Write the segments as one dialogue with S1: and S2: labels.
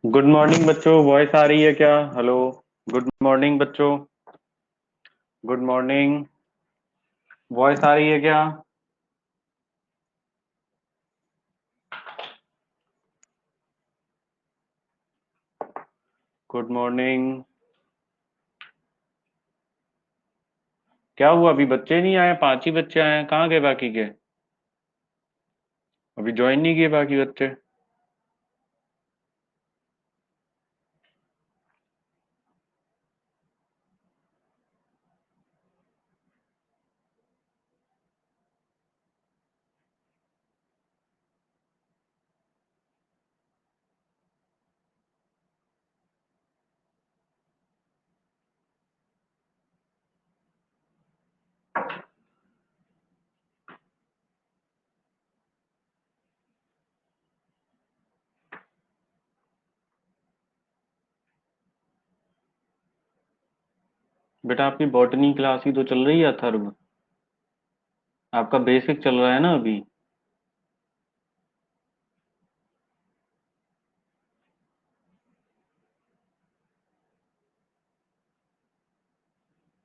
S1: Good morning बच्चों, voice आ रही है क्या? हेलो। गुड मॉर्निंग बच्चों। Good morning. वॉइस आ रही है क्या? Good morning. क्या हुआ? अभी बच्चे नहीं आए? 5 ही बच्चे आए हैं, कहाँ गए बाकी के? अभी ज्वाइन नहीं किए बाकी बच्चे? बेटा आपकी बॉटनी क्लास ही तो चल रही है अथर्व। आपका बेसिक चल रहा है ना अभी।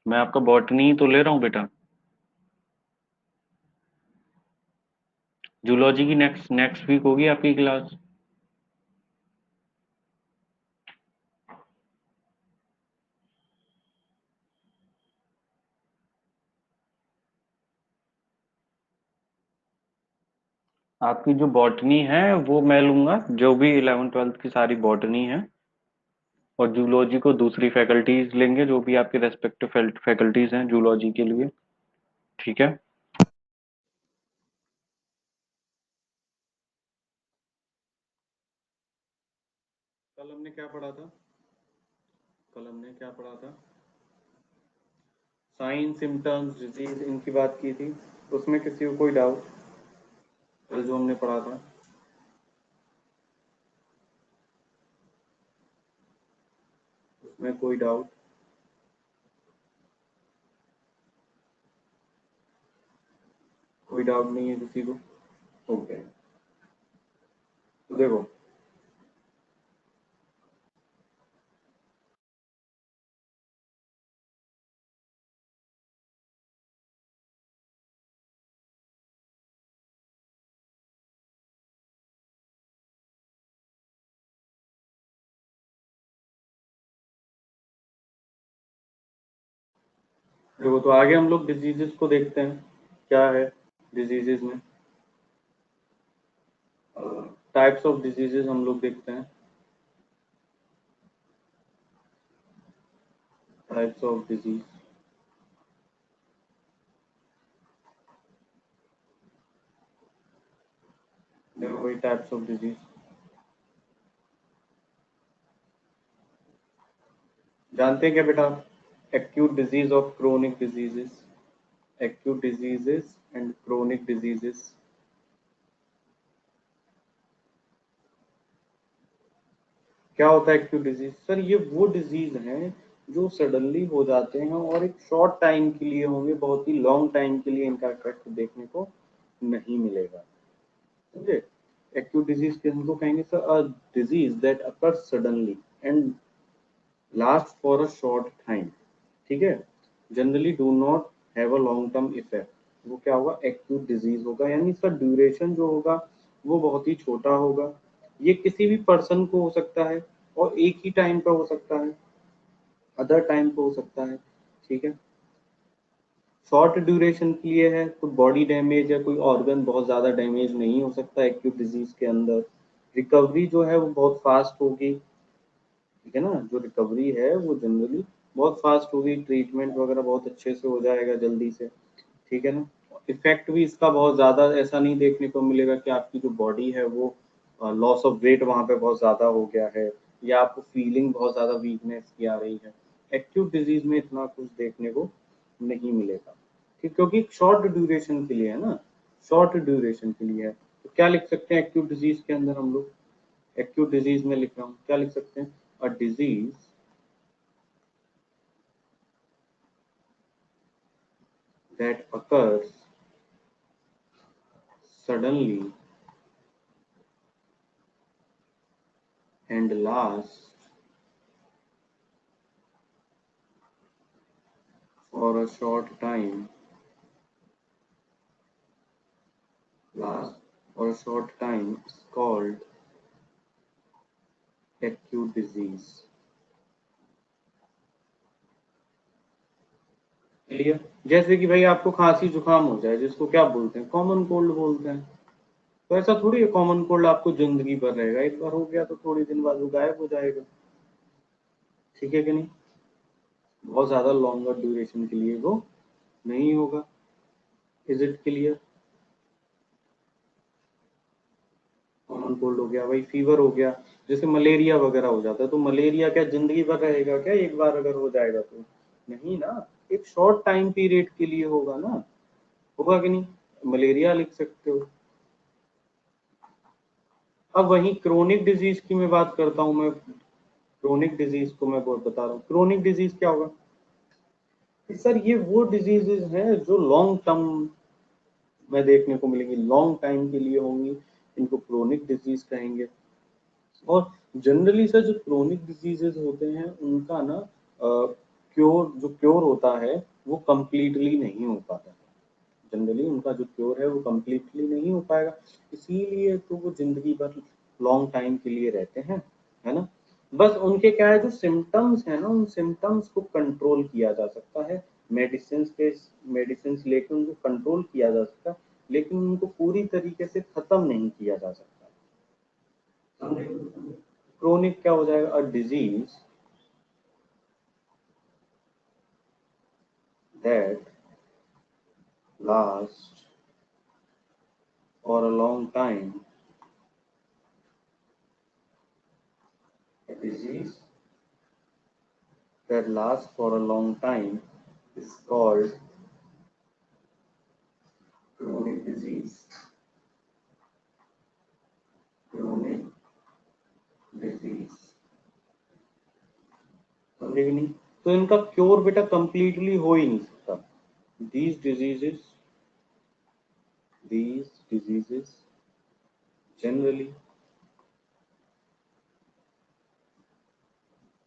S1: मैं आपका बॉटनी ही तो ले रहा हूँ बेटा। जूलॉजी की नेक्स्ट नेक्स्ट वीक होगी आपकी क्लास। आपकी जो बॉटनी है वो मैं लूंगा, जो भी 11th 12th की सारी बॉटनी है। और जूलॉजी को दूसरी फैकल्टीज लेंगे, जो भी आपके रेस्पेक्टिव फैकल्टीज हैं जूलॉजी के लिए। ठीक है। कल हमने क्या पढ़ा था? कल हमने क्या पढ़ा था? साइन, सिम्टम्स, डिजीज, इनकी बात की थी। उसमें किसी को कोई डाउट? कल जो हमने पढ़ा था। उसमें कोई डाउट? कोई डाउट नहीं है किसी को? ओके। तो देखो, तो आगे हम लोग डिजीजेस को देखते हैं। क्या है डिजीजेस में? टाइप्स ऑफ डिजीजेस हम लोग देखते हैं। Types of disease. देखो भाई, टाइप्स ऑफ डिजीज जानते हैं क्या बेटा? एक्यूट डिजीज और chronic diseases. Acute diseases and chronic diseases. क्या होता है एक्यूट डिजीज? सर ये वो डिजीज हैं जो सडनली हो जाते हैं और एक शॉर्ट टाइम के लिए होंगे, बहुत ही लॉन्ग टाइम के लिए इनका इफेक्ट देखने को नहीं मिलेगा। समझे? एक्यूट डिजीज के हमको कहेंगे sir a disease that occur suddenly and last for a short time. ठीक है। Generally do not have a long term effect. वो क्या होगा? एक्यूट डिजीज होगा, यानी इसका ड्यूरेशन जो होगा वो बहुत ही छोटा होगा। ये किसी भी पर्सन को हो सकता है और एक ही टाइम पे हो सकता है, अदर टाइम पे हो सकता है। ठीक है। शॉर्ट ड्यूरेशन के लिए है तो बॉडी डैमेज या कोई ऑर्गन बहुत ज़्यादा डैमेज नहीं हो सकता एक्यूट डिजीज के अंदर। रिकवरी जो है वो बहुत फास्ट होगी। ठीक है ना? जो रिकवरी है वो जनरली बहुत फास्ट होगी, ट्रीटमेंट वगैरह बहुत अच्छे से हो जाएगा जल्दी से। ठीक है ना? इफेक्ट भी इसका बहुत ज़्यादा ऐसा नहीं देखने को मिलेगा कि आपकी जो बॉडी है वो लॉस ऑफ वेट वहाँ पे बहुत ज़्यादा हो गया है, या आपको फीलिंग बहुत ज़्यादा वीकनेस की आ रही है। एक्यूट डिजीज में इतना कुछ देखने को नहीं मिलेगा। ठीक, क्योंकि शॉर्ट ड्यूरेशन के लिए है ना, शॉर्ट ड्यूरेशन के लिए है। तो क्या लिख सकते हैं एक्यूट डिजीज के अंदर हम लोग? एक्यूट डिजीज में लिख रहा हूँ, क्या लिख सकते हैं? A disease that occurs suddenly and last for a short time, last for a short time is called acute disease. Clear? जैसे कि भाई आपको खांसी जुकाम हो जाए, जिसको क्या बोलते हैं, कॉमन कोल्ड बोलते हैं। तो ऐसा थोड़ी है कॉमन कोल्ड आपको जिंदगी भर रहेगा, एक बार हो गया तो थोड़ी दिन बाद वो गायब हो जाएगा। ठीक है कि नहीं? बहुत ज्यादा लॉन्गर ड्यूरेशन के लिए वो नहीं होगा। Is it clear? Common cold हो गया भाई, फीवर हो गया, जैसे मलेरिया वगैरह हो जाता है, तो मलेरिया क्या जिंदगी भर रहेगा क्या? एक बार अगर हो जाएगा तो नहीं ना, एक शॉर्ट टाइम पीरियड के लिए होगा ना। होगा कि नहीं? मलेरिया लिख सकते हो। अब वही क्रोनिक डिजीज की मैं बात करता हूँ, मैं क्रोनिक डिजीज को मैं बहुत बता रहा हूँ। क्रोनिक डिजीज क्या होगा सर? ये वो डिजीजेज हैं जो लॉन्ग टर्म में देखने को मिलेंगी, लॉन्ग टाइम के लिए होंगी, इनको क्रोनिक डिजीज कहेंगे। और जनरली सर जो क्रोनिक डिजीजेज होते हैं उनका ना क्योर, जो क्योर होता है वो कंप्लीटली नहीं हो पाता। जनरली उनका जो क्योर है वो कंप्लीटली नहीं हो पाएगा, इसीलिए तो वो जिंदगी भर लॉन्ग टाइम के लिए रहते हैं, है ना। बस उनके क्या है, जो सिम्टम्स है ना, उन सिम्टम्स को कंट्रोल किया जा सकता है, मेडिसिन के मेडिसिन लेकर उनको कंट्रोल किया जा सकता है, लेकिन उनको पूरी तरीके से खत्म नहीं किया जा सकता। क्रोनिक क्या हो जाएगा? A disease that last for a long time, a disease that lasts for a long time is called chronic disease. Chronic disease. समझे कि नहीं? तो इनका क्योर बेटा कंप्लीटली हो ही नहीं सकता। these diseases these diseases generally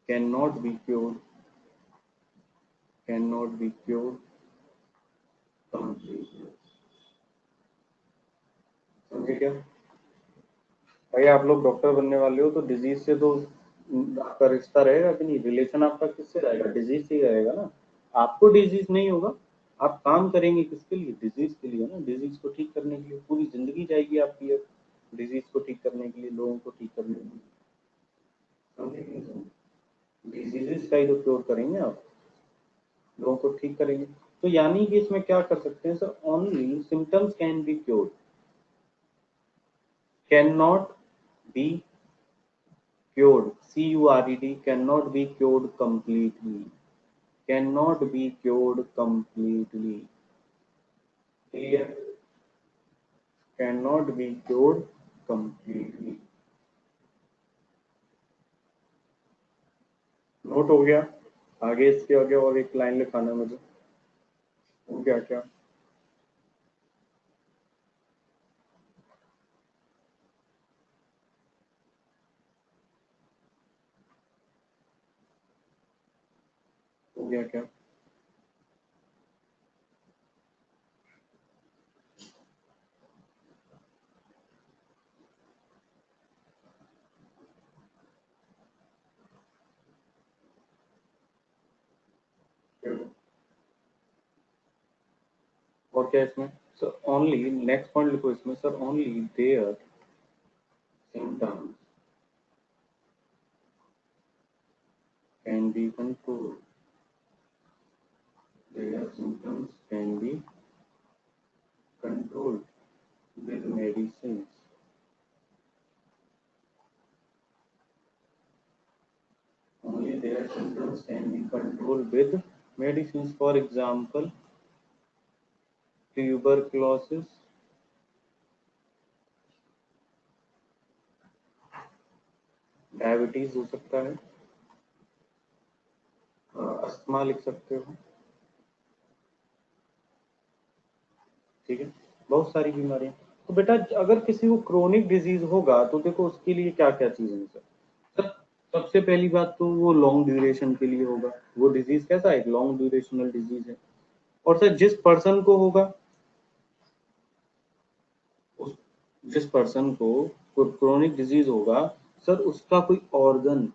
S1: cannot be cured, cannot be cured completely। समझे क्या भाई? आप लोग डॉक्टर बनने वाले हो तो डिजीज से तो आपका रिश्ता रहेगा कि नहीं? रिलेशन आपका किससे रहेगा? डिजीज से ही रहेगा ना। आपको डिजीज नहीं होगा, आप काम करेंगे किसके लिए? डिजीज के लिए ना। डिजीज को ठीक करने के लिए पूरी जिंदगी जाएगी आपकी, अब डिजीज को ठीक करने के लिए, लोगों को ठीक करने के लिए। डिजीजेस का ही तो क्योर करेंगे आप, लोगों को ठीक करेंगे। तो यानी कि इसमें क्या कर सकते हैं sir? Only symptoms can be cured, can not be cured, cured, cannot be cured completely, cannot be cured completely, clear? Cannot be cured completely। Note हो गया? आगे इसके आगे और एक लाइन लिखाना मुझे। हो गया क्या? हो गया क्या? और क्या इसमें सर? ओनली नेक्स्ट पॉइंट लिखो इसमें sir, only there symptoms can be controlled, their symptoms can be controlled with medicines, only their symptoms can be controlled with medicines। For example, tuberculosis, diabetes हो सकता है, अस्थमा लिख सकते हो। ठीक है, बहुत सारी बीमारियां। तो बेटा अगर किसी को क्रोनिक डिजीज होगा तो देखो उसके लिए क्या क्या चीजें हैं सर? सबसे पहली बात तो वो लॉन्ग ड्यूरेशन के लिए होगा। वो डिजीज कैसा है, एक लॉन्ग ड्यूरेशनल डिजीज है। और सर जिस पर्सन को होगा, उस जिस पर्सन को क्रोनिक डिजीज होगा, सर उसका कोई ऑर्गन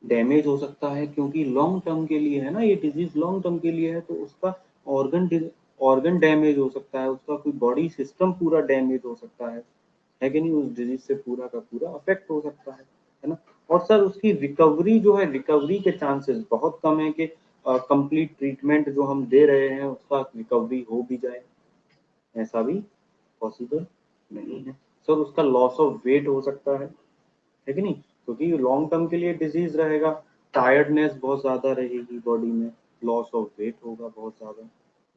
S1: डैमेज हो सकता है, क्योंकि लॉन्ग टर्म के लिए है ना, ये डिजीज लॉन्ग टर्म के लिए है, तो उसका ऑर्गन ऑर्गन डैमेज हो सकता है, उसका कोई बॉडी सिस्टम पूरा डैमेज हो सकता है कि नहीं, उस डिजीज से पूरा का पूरा अफेक्ट हो सकता है ना। और सर उसकी रिकवरी जो है, रिकवरी के चांसेस बहुत कम है कि कंप्लीट ट्रीटमेंट जो हम दे रहे हैं उसका रिकवरी हो भी जाए, ऐसा भी पॉसिबल नहीं है। सर उसका लॉस ऑफ वेट हो सकता है कि नहीं, क्योंकि लॉन्ग टर्म के लिए डिजीज रहेगा, टायर्डनेस बहुत ज्यादा रहेगी बॉडी में, लॉस ऑफ वेट होगा बहुत ज्यादा,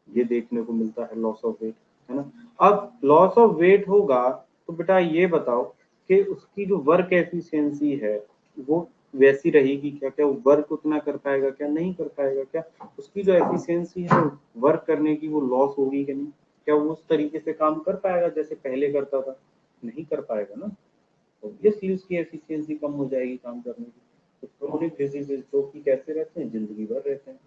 S1: ये देखने को मिलता है लॉस ऑफ वेट, है ना। अब लॉस ऑफ वेट होगा तो बेटा ये बताओ कि उसकी जो वर्क एफिशिएंसी है वो वैसी रहेगी क्या, क्या वो वर्क उतना कर पाएगा, क्या नहीं कर पाएगा, क्या उसकी जो एफिशिएंसी है वर्क करने की वो लॉस होगी कि नहीं, क्या वो उस तरीके से काम कर पाएगा जैसे पहले करता था, नहीं कर पाएगा ना, ऑब्वियसली उसकी एफिशिएंसी कम हो जाएगी काम करने की। तो क्रोनिक डिजीजेज जो कि कैसे रहते हैं, जिंदगी भर रहते हैं,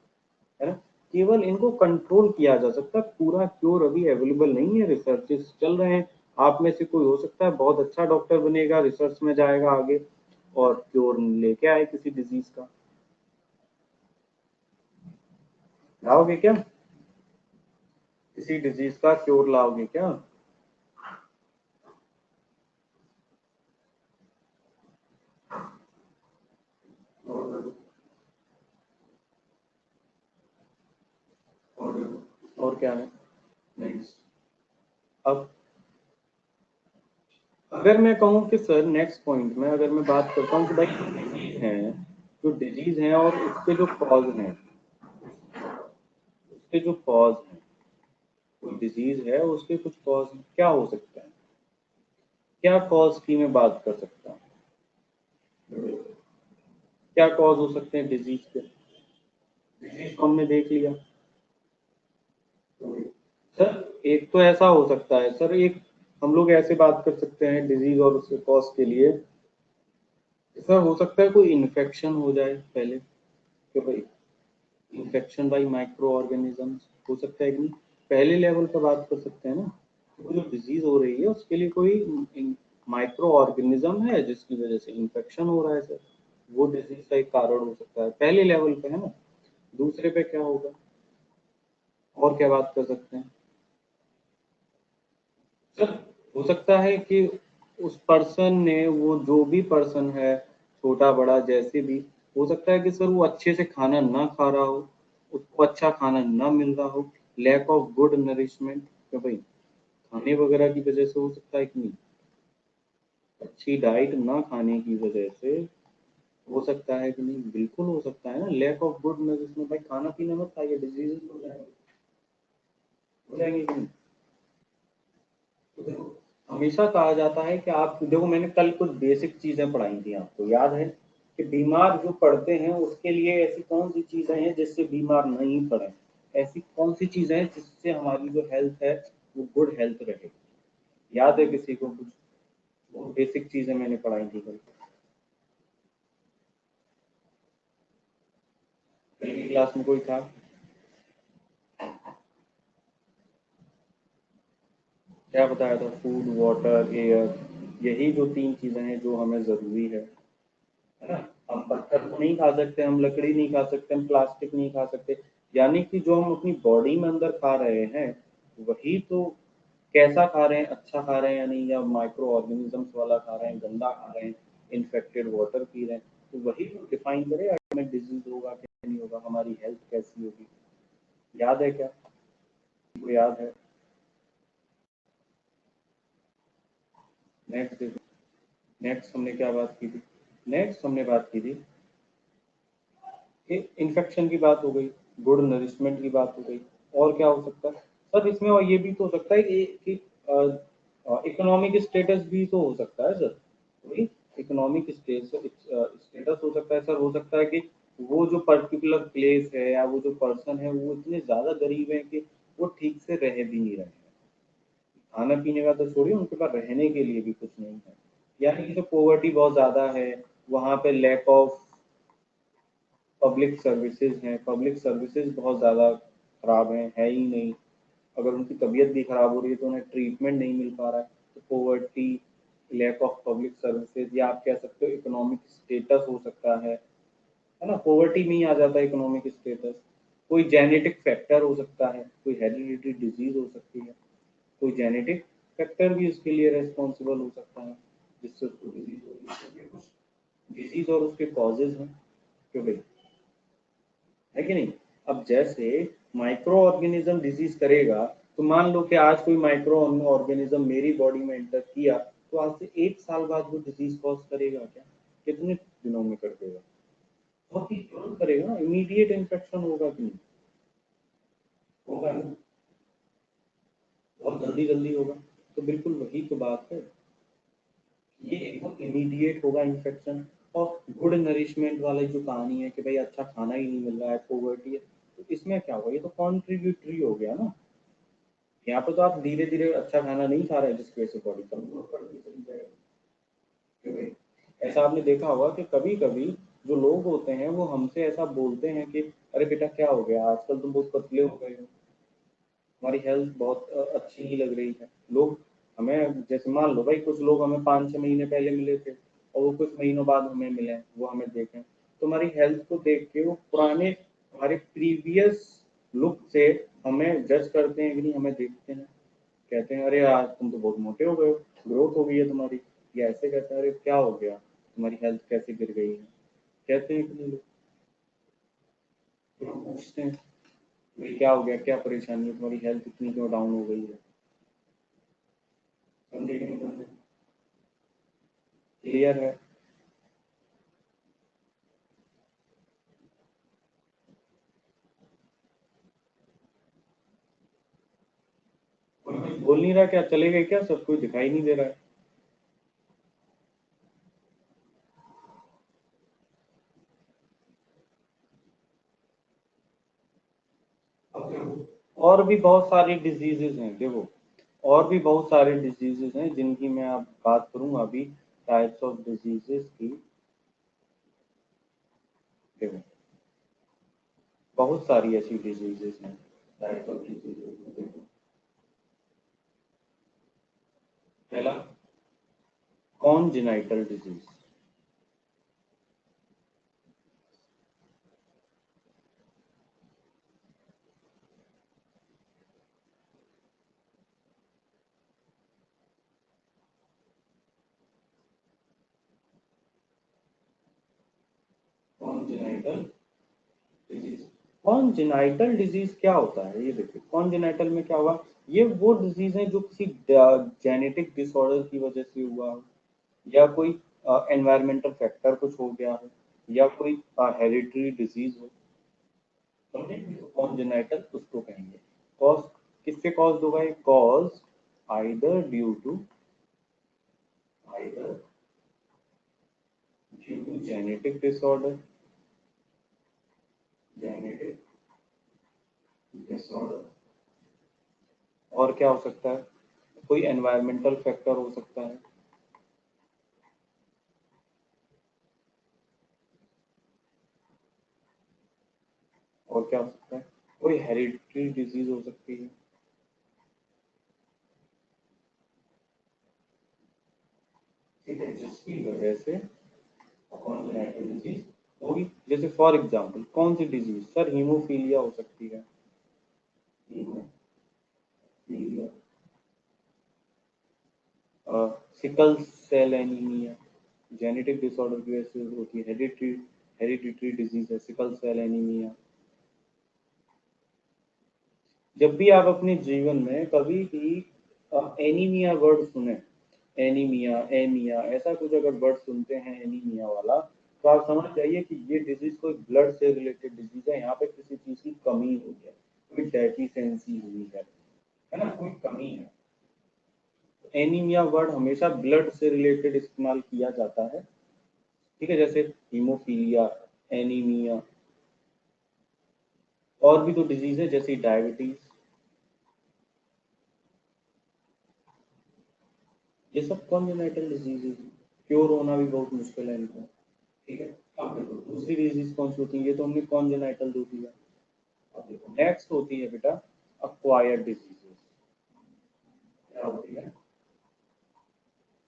S1: है ना। केवल इनको कंट्रोल किया जा सकता है, पूरा क्योर अभी अवेलेबल नहीं है, रिसर्चेस चल रहे हैं। आप में से कोई हो सकता है बहुत अच्छा डॉक्टर बनेगा, रिसर्च में जाएगा आगे और क्योर लेके आए किसी डिजीज का। लाओगे क्या, किसी डिजीज का क्योर लाओगे क्या? और क्या है नेक्स्ट? अब अगर मैं कहूँ कि सर नेक्स्ट पॉइंट में अगर मैं बात करता हूँ कि भाई डिजीज हैं, जो डिजीज हैं और उसके जो कॉज हैं, उसके जो कॉज हैं, कोई डिजीज है उसके कुछ कॉज क्या हो सकता है, क्या कॉज की मैं बात कर सकता हूँ, क्या कॉज हो सकते हैं डिजीज के? डिजीज को हमने देख लिया सर, एक तो ऐसा हो सकता है सर, एक हम लोग ऐसे बात कर सकते हैं डिजीज और उसके कॉज के लिए, ऐसा हो सकता है कोई इन्फेक्शन हो जाए पहले, कि भाई इन्फेक्शन बाई माइक्रो ऑर्गेनिजम्स हो सकता है कि नहीं, पहले लेवल पर बात कर सकते हैं ना। वो जो डिजीज हो रही है उसके लिए कोई माइक्रो ऑर्गेनिज्म है जिसकी वजह से इन्फेक्शन हो रहा है सर, वो डिजीज का एक कारण हो सकता है पहले लेवल पे, है ना। दूसरे पे क्या होगा, और क्या बात कर सकते हैं सर? हो सकता है कि उस पर्सन ने, वो जो भी पर्सन है, छोटा बड़ा जैसे भी, हो सकता है कि सर वो अच्छे से खाना ना खा रहा हो, उसको अच्छा खाना ना मिल रहा हो, लैक ऑफ गुड नरिशमेंट, कि भाई खाने वगैरह की वजह से हो सकता है कि नहीं, अच्छी डाइट ना खाने की वजह से हो सकता है कि नहीं, बिल्कुल हो सकता है ना, लैक ऑफ गुड नरिशमेंट, भाई खाना पीना मत खाइए, डिजीजेस हो जाएंगे कि नहीं। तो देखो, हमेशा कहा जाता है कि आप देखो, मैंने कल कुछ बेसिक चीजें पढ़ाई थी, आपको याद है कि बीमार जो पड़ते हैं उसके लिए ऐसी कौन सी चीजें हैं जिससे बीमार नहीं पड़े, ऐसी कौन सी चीजें हैं जिससे हमारी जो हेल्थ है वो गुड हेल्थ रहे, याद है किसी को कुछ? वो बेसिक चीजें मैंने पढ़ाई थी कल, कल की क्लास में कोई था? क्या बताया था? फूड, वाटर, एयर, यही जो तीन चीजें हैं जो हमें जरूरी है ना। हम पत्थर तो नहीं खा सकते, हम लकड़ी नहीं खा सकते, हम प्लास्टिक नहीं खा सकते, यानी कि जो हम अपनी बॉडी में अंदर खा रहे हैं वही तो, कैसा खा रहे हैं, अच्छा खा रहे हैं या नहीं, या माइक्रो ऑर्गेनिजम्स वाला खा रहे हैं, गंदा खा रहे हैं, इन्फेक्टेड वाटर पी रहे हैं, तो वही तो डिफाइन करेगा कि हमें डिजीज होगा क्या नहीं होगा, हमारी हेल्थ कैसी होगी। याद है क्या, को याद है? नेक्स्ट, नेक्स्ट हमने क्या बात की थी? नेक्स्ट हमने बात की थी कि इन्फेक्शन की बात हो गई, गुड नरिशमेंट की बात हो गई, और क्या हो सकता है सर इसमें? और ये भी तो हो सकता है कि इकोनॉमिक स्टेटस भी तो हो सकता है सर, वही इकोनॉमिक स्टेटस हो सकता है सर, हो सकता है कि वो जो पर्टिकुलर प्लेस है या वो जो पर्सन है वो इतने ज्यादा गरीब है कि वो ठीक से रह भी नहीं रहे हैं, खाना पीने का तो छोड़िए, उनके पास रहने के लिए भी कुछ नहीं है, यानी कि जो पॉवर्टी बहुत ज्यादा है, वहाँ पे लैक ऑफ पब्लिक सर्विसेज हैं, पब्लिक सर्विसेज बहुत ज़्यादा खराब हैं, है ही नहीं। अगर उनकी तबीयत भी खराब हो रही है तो उन्हें ट्रीटमेंट नहीं मिल पा रहा है। तो poverty, lack of public services, या आप कह सकते हो इकोनॉमिक स्टेटस हो सकता है ना, पोवर्टी में ही आ जाता है इकोनॉमिक स्टेटस। कोई जेनेटिक फैक्टर हो सकता है, कोई हेरिडिटरी डिजीज हो सकती है, कोई जेनेटिक फैक्टर भी उसके लिए रेस्पॉन्सिबल हो सकता है जिससे उसको डिजीज हो रही है। कुछ डिजीज और उसके कॉजेज हैं, क्यों भाई, है कि नहीं। अब जैसे माइक्रो ऑर्गेनिज्म डिजीज करेगा, तो मान लो कि आज कोई माइक्रो ऑर्गेनिज्म मेरी बॉडी में एंटर किया, तो आज से 1 साल बाद वो डिजीज कॉज करेगा क्या, कितने दिनों में कर देगा, बहुत ही तुरंत करेगा ना, इमीडिएट इन्फेक्शन होगा कि नहीं, होगा ना, बहुत जल्दी जल्दी होगा। तो बिल्कुल वही तो बात है, ये एकदम इमीडिएट होगा इन्फेक्शन। और गुड नरिशमेंट वाली जो कहानी है कि भाई अच्छा खाना ही नहीं मिल रहा है, पोवर्टी है, तो इसमें क्या होगा, ये तो कॉन्ट्रीब्यूटरी हो गया ना। यहाँ पे तो आप धीरे धीरे अच्छा खाना नहीं खा रहे जिसकी वजह से बॉडी कमजोर पड़ती चली जाएगी, क्यों भाई। ऐसा आपने देखा होगा कि कभी कभी जो लोग होते हैं वो हमसे ऐसा बोलते हैं कि अरे बेटा क्या हो गया, आजकल तुम बहुत पतले हो गए हो, हमारी हेल्थ बहुत अच्छी नहीं लग रही है। लोग हमें, जैसे मान लो भाई कुछ लोग हमें 5-6 महीने पहले मिले थे और वो कुछ महीनों बाद हमें मिले, वो हमें देखें तो हमारी हेल्थ को देख के वो पुराने हमारे प्रीवियस लुक से हमें जज करते हैं कि नहीं, हमें देखते हैं, कहते हैं अरे यार तुम तो बहुत मोटे हो गए हो, ग्रोथ हो गई है तुम्हारी, या ऐसे कहते हैं अरे क्या हो गया, तुम्हारी हेल्थ कैसे गिर गई है, कहते हैं कि नहीं लोग, लोग पूछते हैं भाई क्या हो गया, क्या परेशानी है, तुम्हारी हेल्थ इतनी क्यों डाउन हो गई है, समझे कि नहीं समझे, क्लियर है। कोई कुछ बोल नहीं रहा, क्या चले गए क्या, सब कुछ दिखाई नहीं दे रहा है। अब देखो, और भी बहुत सारी डिजीजेज हैं, देखो और भी बहुत सारे डिजीजेज हैं जिनकी मैं आप बात करूंगा अभी, टाइप्स ऑफ डिजीजेस की। देखो बहुत सारी ऐसी डिजीजेस हैं, टाइप्स ऑफ डिजीजेस। देखो पहला congenital disease, congenital disease. Congenital disease क्या होता है, ये देखिए कॉन्जेनाइटल में क्या हुआ, ये वो डिजीज है जो किसी जेनेटिक डिसऑर्डर की वजह से हुआ हो, या कोई एनवायरमेंटल फैक्टर कुछ हो गया हो, या कोई हेरिडिटरी डिजीज हो, समझे, कॉन्जेनाइटल उसको कहेंगे। कॉज किससे कॉज होगा, ये cause either due to, either due to genetic disorder, genetic disorder, और क्या हो सकता है, कोई एनवायरमेंटल फैक्टर हो सकता है, और क्या हो सकता है, कोई हेरिडिटरी डिजीज हो सकती है, ठीक है, जिसकी वजह से कॉन्जेनाइटल डिजीज होगी। जैसे फॉर एग्जांपल कौन सी डिजीज, सर हीमोफीलिया हो सकती है, haemophilia, sickle cell anaemia, genetic disorder की वजह से होती है, हेरिडिटरी, हेरिडिटरी डिजीज है सिकल सेल एनीमिया। जब भी आप अपने जीवन में कभी भी एनीमिया वर्ड सुने, एनीमिया, एमिया, ऐसा कुछ अगर वर्ड सुनते हैं एनीमिया वाला, तो आप समझ जाइए कि ये डिजीज कोई ब्लड से रिलेटेड डिजीज है, यहाँ पे किसी चीज की कमी हुई है, कोई डेफिशिएंसी हुई है ना, कोई कमी है। एनीमिया वर्ड हमेशा ब्लड से रिलेटेड इस्तेमाल किया जाता है, ठीक है, जैसे हीमोफीलिया, एनीमिया, और भी तो डिजीज है जैसे डायबिटीज, ये सब कॉन्जेनाइटल डिजीज है, क्योर होना भी बहुत मुश्किल है इनका। ठीक है। अब देखो दूसरी डिजीज कौन सी होती है, ये तो हमने कॉन्जेनाइटल दे दिया। अब देखो नेक्स्ट होती है बेटा अक्वायर्ड डिजीजेस। क्या होती है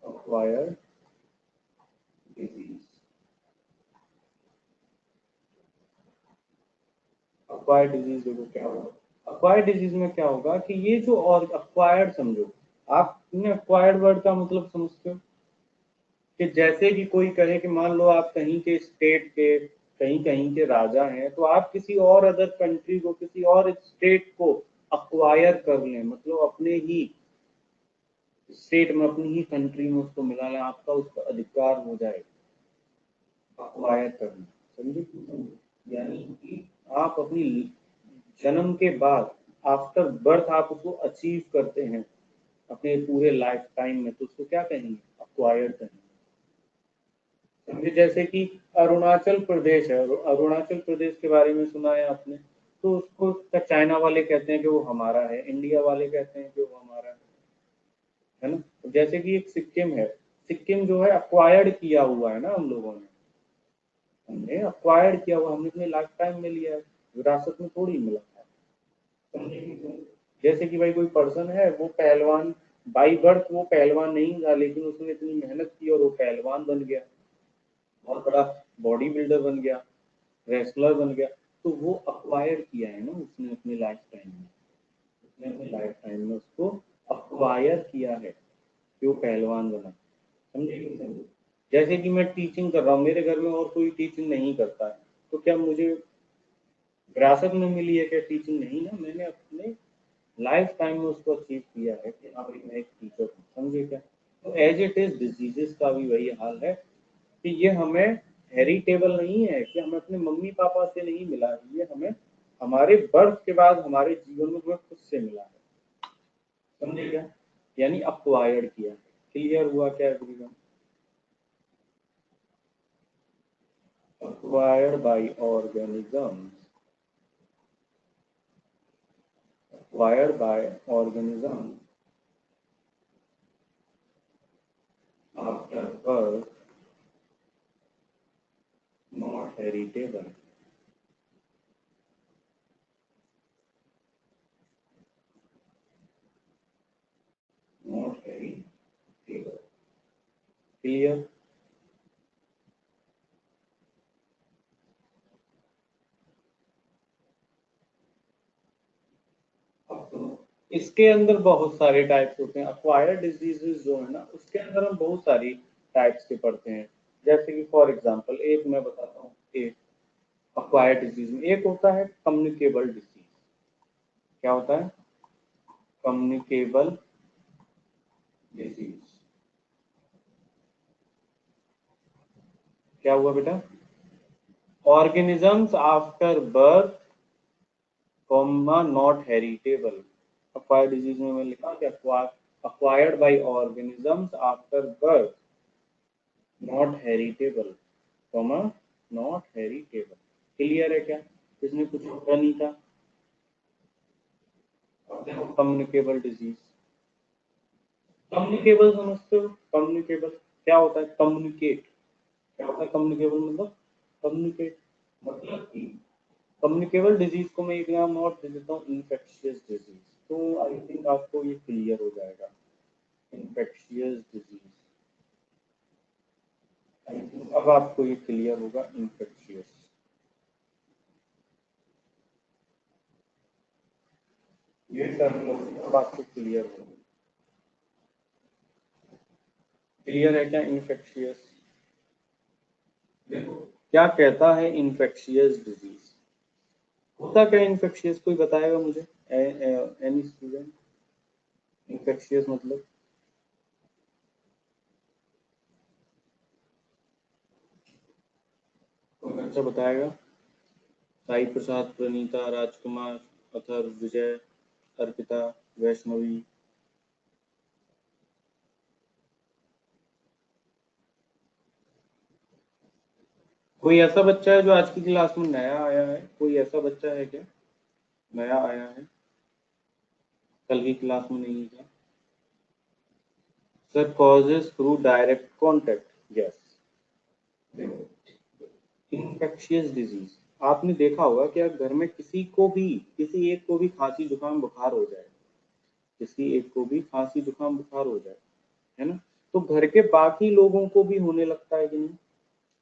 S1: अक्वायर्ड डिजीज? अक्वायर्ड डिजीज देखो क्या होगा। अक्वायर्ड डिजीज में क्या होगा कि ये जो और अक्वायर्ड समझो, आपने अक्वायर्ड वर्ड का मतलब समझते हो कि जैसे कि कोई कहे कि मान लो आप कहीं के स्टेट के कहीं कहीं के राजा हैं, तो आप किसी और अदर कंट्री को किसी और स्टेट को अक्वायर कर लें, मतलब अपने ही स्टेट में अपनी ही कंट्री में उसको मिला लें, आपका उस पर अधिकार हो जाए। अक्वायर करना समझे, यानी कि आप अपनी जन्म के बाद आफ्टर बर्थ आप उसको अचीव करते हैं अपने पूरे लाइफ टाइम में, तो उसको क्या कहेंगे अक्वायर्ड कहेंगे। समझे, जैसे कि अरुणाचल प्रदेश है, अरुणाचल प्रदेश के बारे में सुना है आपने, तो उसको चाइना वाले कहते हैं कि वो हमारा है, इंडिया वाले कहते हैं कि वो हमारा है ना। जैसे कि एक सिक्किम है, सिक्किम जो है अक्वायर्ड किया हुआ है ना हम लोगों ने, हमने अक्वायर्ड किया हुआ, हमने अपने लाइफ टाइम में लिया है, विरासत में थोड़ी मिला है। जैसे कि भाई कोई पर्सन है वो पहलवान, बाई बर्थ वो पहलवान नहीं था, लेकिन उसने इतनी मेहनत की और वो पहलवान बन गया, बहुत बड़ा बॉडी बिल्डर बन गया, रेसलर बन गया, तो वो अक्वायर किया है ना उसने अपनी लाइफ टाइम में, उसने अपनी लाइफ टाइम में उसको अक्वायर किया है कि वो पहलवान बना। समझे कि नहीं समझे? जैसे कि मैं टीचिंग कर रहा हूँ, मेरे घर में और कोई टीचिंग नहीं करता है, तो क्या मुझे विरासत में मिली है क्या टीचिंग? नहीं ना, मैंने अपने लाइफ टाइम में उसको अचीव किया है कि हाँ भाई मैं एक टीचर हूँ। समझे क्या? तो एज इट इज डिजीजेस का भी वही हाल है कि ये हमें हेरिटेबल नहीं है, कि हमें अपने मम्मी पापा से नहीं मिला है, ये हमें हमारे बर्थ के बाद हमारे जीवन में हमें खुद से मिला है। समझे क्या? यानी अक्वायर्ड किया। क्लियर हुआ क्या everyone? acquired by organisms, acquired by organisms after birth, not heritable, not heritable. Clear? इसके अंदर बहुत सारे टाइप्स होते हैं, अक्वायर्ड डिजीजेस जो है ना उसके अंदर हम बहुत सारी टाइप्स के पढ़ते हैं। जैसे कि फॉर एग्जांपल एक मैं बताता हूँ, एक अक्वायर्ड डिजीज में एक होता है कम्युनिकेबल डिजीज। क्या होता है? Communicable disease. क्या हुआ बेटा? Organisms after birth comma not heritable. Acquired disease में मैं लिखा कि acquired bye organisms after birth not heritable comma not heritable. Clear है क्या? इसमें कुछ होता नहीं था। कम्युनिकेबल डिजीज, कम्युनिकेबल समझते हो? कम्युनिकेबल क्या होता है? कम्युनिकेट। क्या होता है कम्युनिकेबल मतलब? कम्युनिकेट मतलब कि कम्युनिकेबल डिजीज को मैं एक नाम और दे देता हूँ, इन्फेक्शियस डिजीज। तो आई थिंक आपको ये क्लियर हो जाएगा, इन्फेक्शियस डिजीज। आई थिंक अब आपको ये क्लियर होगा, इन्फेक्शियस। ये टर्म अब आपको क्लियर होगा। क्लियर है क्या इन्फेक्शियस? देखो क्या कहता है इन्फेक्शियस डिजीज, होता क्या इन्फेक्शियस, कोई बताएगा मुझे? Any student? इन्फेक्शियस मतलब? कोई बच्चा बताएगा? साई प्रसाद, प्रणीता, राजकुमार, अथर्व, विजय, अर्पिता, वैष्णवी। कोई ऐसा बच्चा है जो आज की क्लास में नया आया है? कोई ऐसा बच्चा है क्या नया आया है, कल की क्लास में नहीं था? Sir causes through direct contact, yes. Infectious disease, आपने देखा होगा कि अगर घर में किसी एक को भी खांसी जुकाम बुखार हो जाए, किसी एक को भी खांसी जुकाम बुखार हो जाए, है ना, तो घर के बाकी लोगों को भी होने लगता है कि नहीं?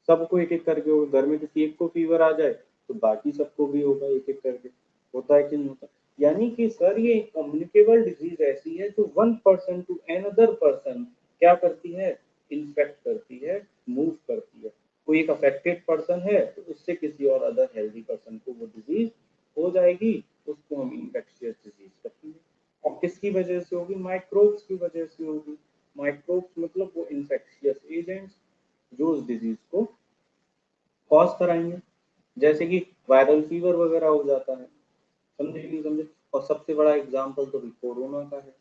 S1: सबको एक एक करके होगा। घर में किसी एक को फीवर आ जाए तो बाकी सबको भी होगा एक एक करके, होता है कि नहीं होता? यानी कि सर ये कम्युनिकेबल डिजीज ऐसी है जो one person to another person क्या करती है, इन्फेक्ट करती है, मूव करती है। कोई एक अफेक्टेड पर्सन है तो उससे किसी और अदर हेल्दी पर्सन को वो डिजीज हो जाएगी, उसको हम इन्फेक्शियस डिजीज कहते हैं। और किसकी वजह से होगी, माइक्रोब्स की वजह से होगी। माइक्रोब्स मतलब वो इन्फेक्शियस एजेंट्स जो उस डिजीज को कॉज कराएंगे, जैसे कि वायरल फीवर वगैरह हो जाता है, समझे कि नहीं समझे? और सबसे बड़ा एग्जाम्पल तो अभी कोरोना का है।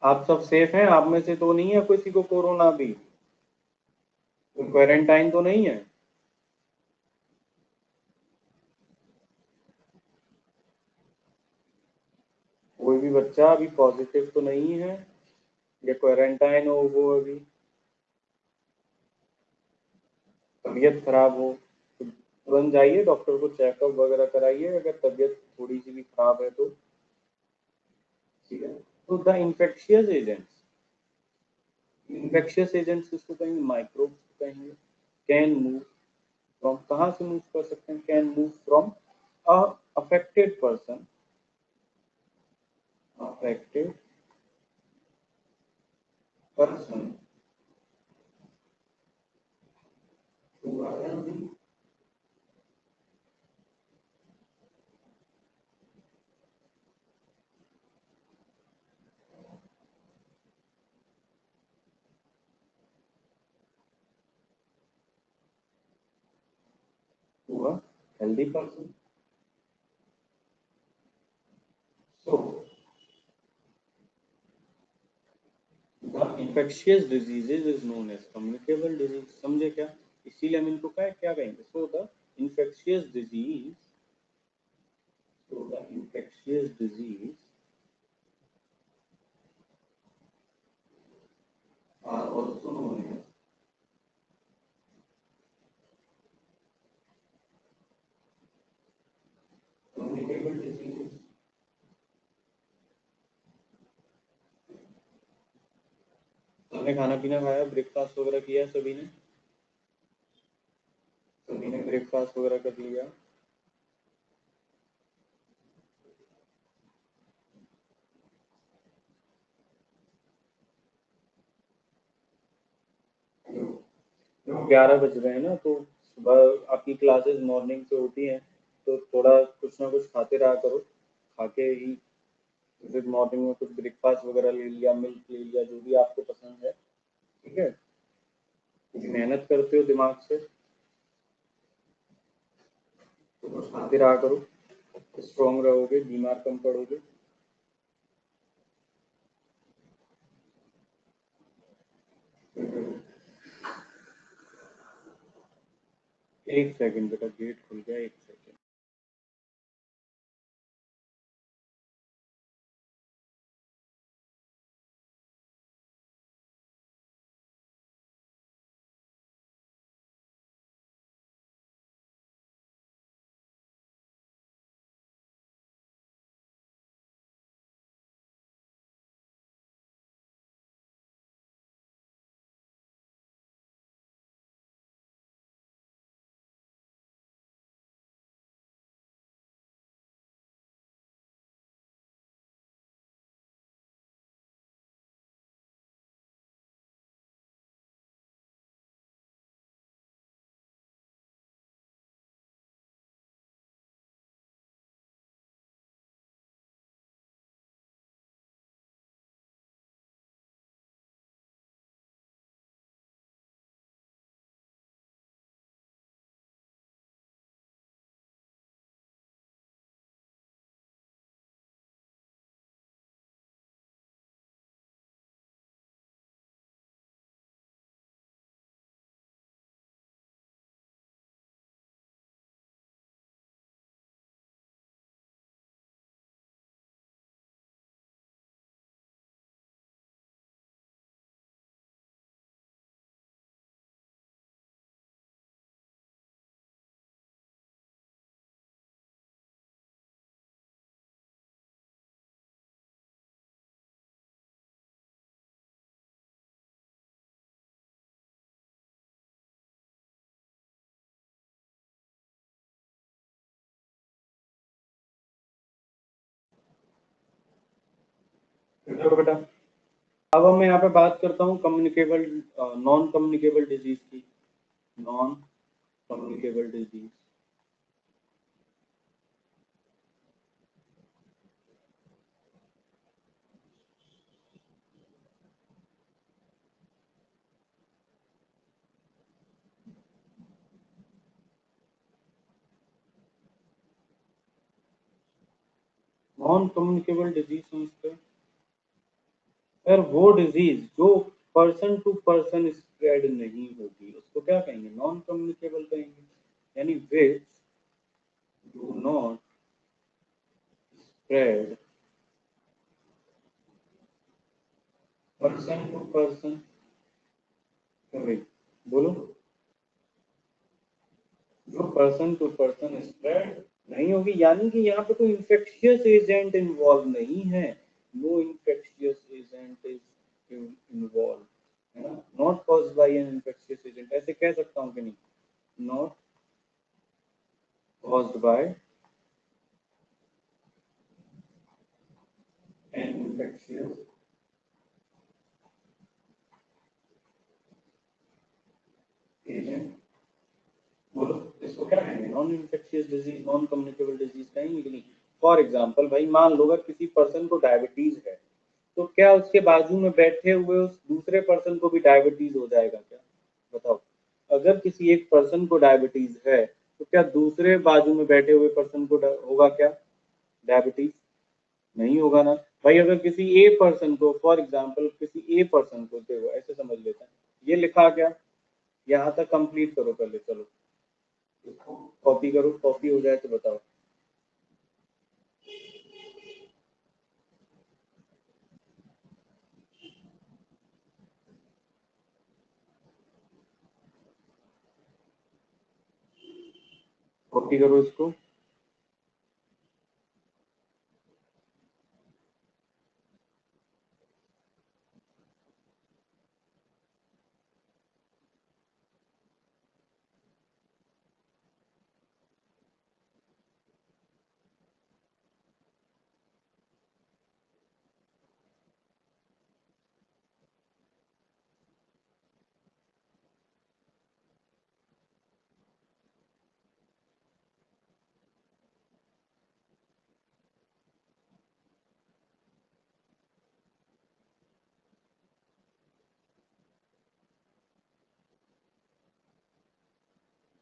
S1: आप सब सेफ हैं? आप में से तो नहीं है किसी को कोरोना भी? क्वारंटाइन तो नहीं है? कोई भी बच्चा अभी पॉजिटिव तो नहीं है या क्वारंटाइन हो वो अभी? तबीयत खराब हो तो तुरंत जाइए डॉक्टर को, चेकअप वगैरह कराइए अगर तबीयत थोड़ी सी भी खराब है तो। ठीक है, तो द इन्फेक्शियस एजेंट्स किसको कहेंगे, माइक्रोब्स को कहेंगे। कैन मूव फ्रॉम, कहाँ से मूव कर सकते हैं, can move from a affected person, affected person to a healthy. To a healthy person. So the infectious diseases is known as communicable disease, समझे क्या? इसीलिए हम इनको क्या कहेंगे, so the infectious disease, so the infectious disease are also known as communicable diseases. हमने खाना पीना खाया, ब्रेकफास्ट वगैरह किया सभी ने? सभी ने ब्रेकफास्ट वगैरह कर लिया? देखो 11 बज रहे हैं ना, तो सुबह आपकी क्लासेस मॉर्निंग से होती हैं, तो थोड़ा कुछ ना कुछ खाते रहा करो। खा के ही फिर मॉर्निंग में कुछ ब्रेकफास्ट वगैरह ले लिया, मिल्क ले लिया, जो भी आपको पसंद है। ठीक है, क्योंकि मेहनत करते हो दिमाग से, तो कुछ खाते रहा करो, स्ट्रॉन्ग रहोगे, बीमार कम पड़ोगे। एक सेकंड बेटा, गेट खुल गया, एक सेकंड। देखो बेटा, अब मैं यहाँ पे बात करता हूँ कम्युनिकेबल नॉन कम्युनिकेबल डिजीज की। Non communicable disease, non communicable disease समझते हैं यार? वो डिजीज जो पर्सन टू पर्सन स्प्रेड नहीं होगी उसको क्या कहेंगे? नॉन कम्युनिकेबल कहेंगे। यानी which do not spread person to person. बोलो, जो पर्सन टू पर्सन स्प्रेड नहीं होगी, यानी कि यहाँ पे कोई इंफेक्शियस एजेंट इन्वॉल्व नहीं है। No infectious agent is involve, है ना? Not caused by an infectious agent, ऐसे कह सकता हूँ कि नहीं? Not caused by an infectious agent. बोलो, इसको क्या कहेंगे? Non infectious disease, non communicable disease कहेंगे कि नहीं? फॉर एग्जाम्पल भाई, मान लो अगर किसी पर्सन को डायबिटीज है, तो क्या उसके बाजू में बैठे हुए उस दूसरे पर्सन को भी डायबिटीज हो जाएगा क्या? बताओ, अगर किसी एक पर्सन को डायबिटीज है तो क्या दूसरे बाजू में बैठे हुए पर्सन को होगा क्या डायबिटीज? नहीं होगा ना। भाई अगर किसी ए पर्सन को, फॉर एग्जाम्पल किसी ए पर्सन को, देखो ऐसे समझ लेते हैं, ये लिखा क्या, यहाँ तक कंप्लीट करो पहले, चलो कॉपी करो, कॉपी हो जाए तो बताओ। कॉपी करो इसको।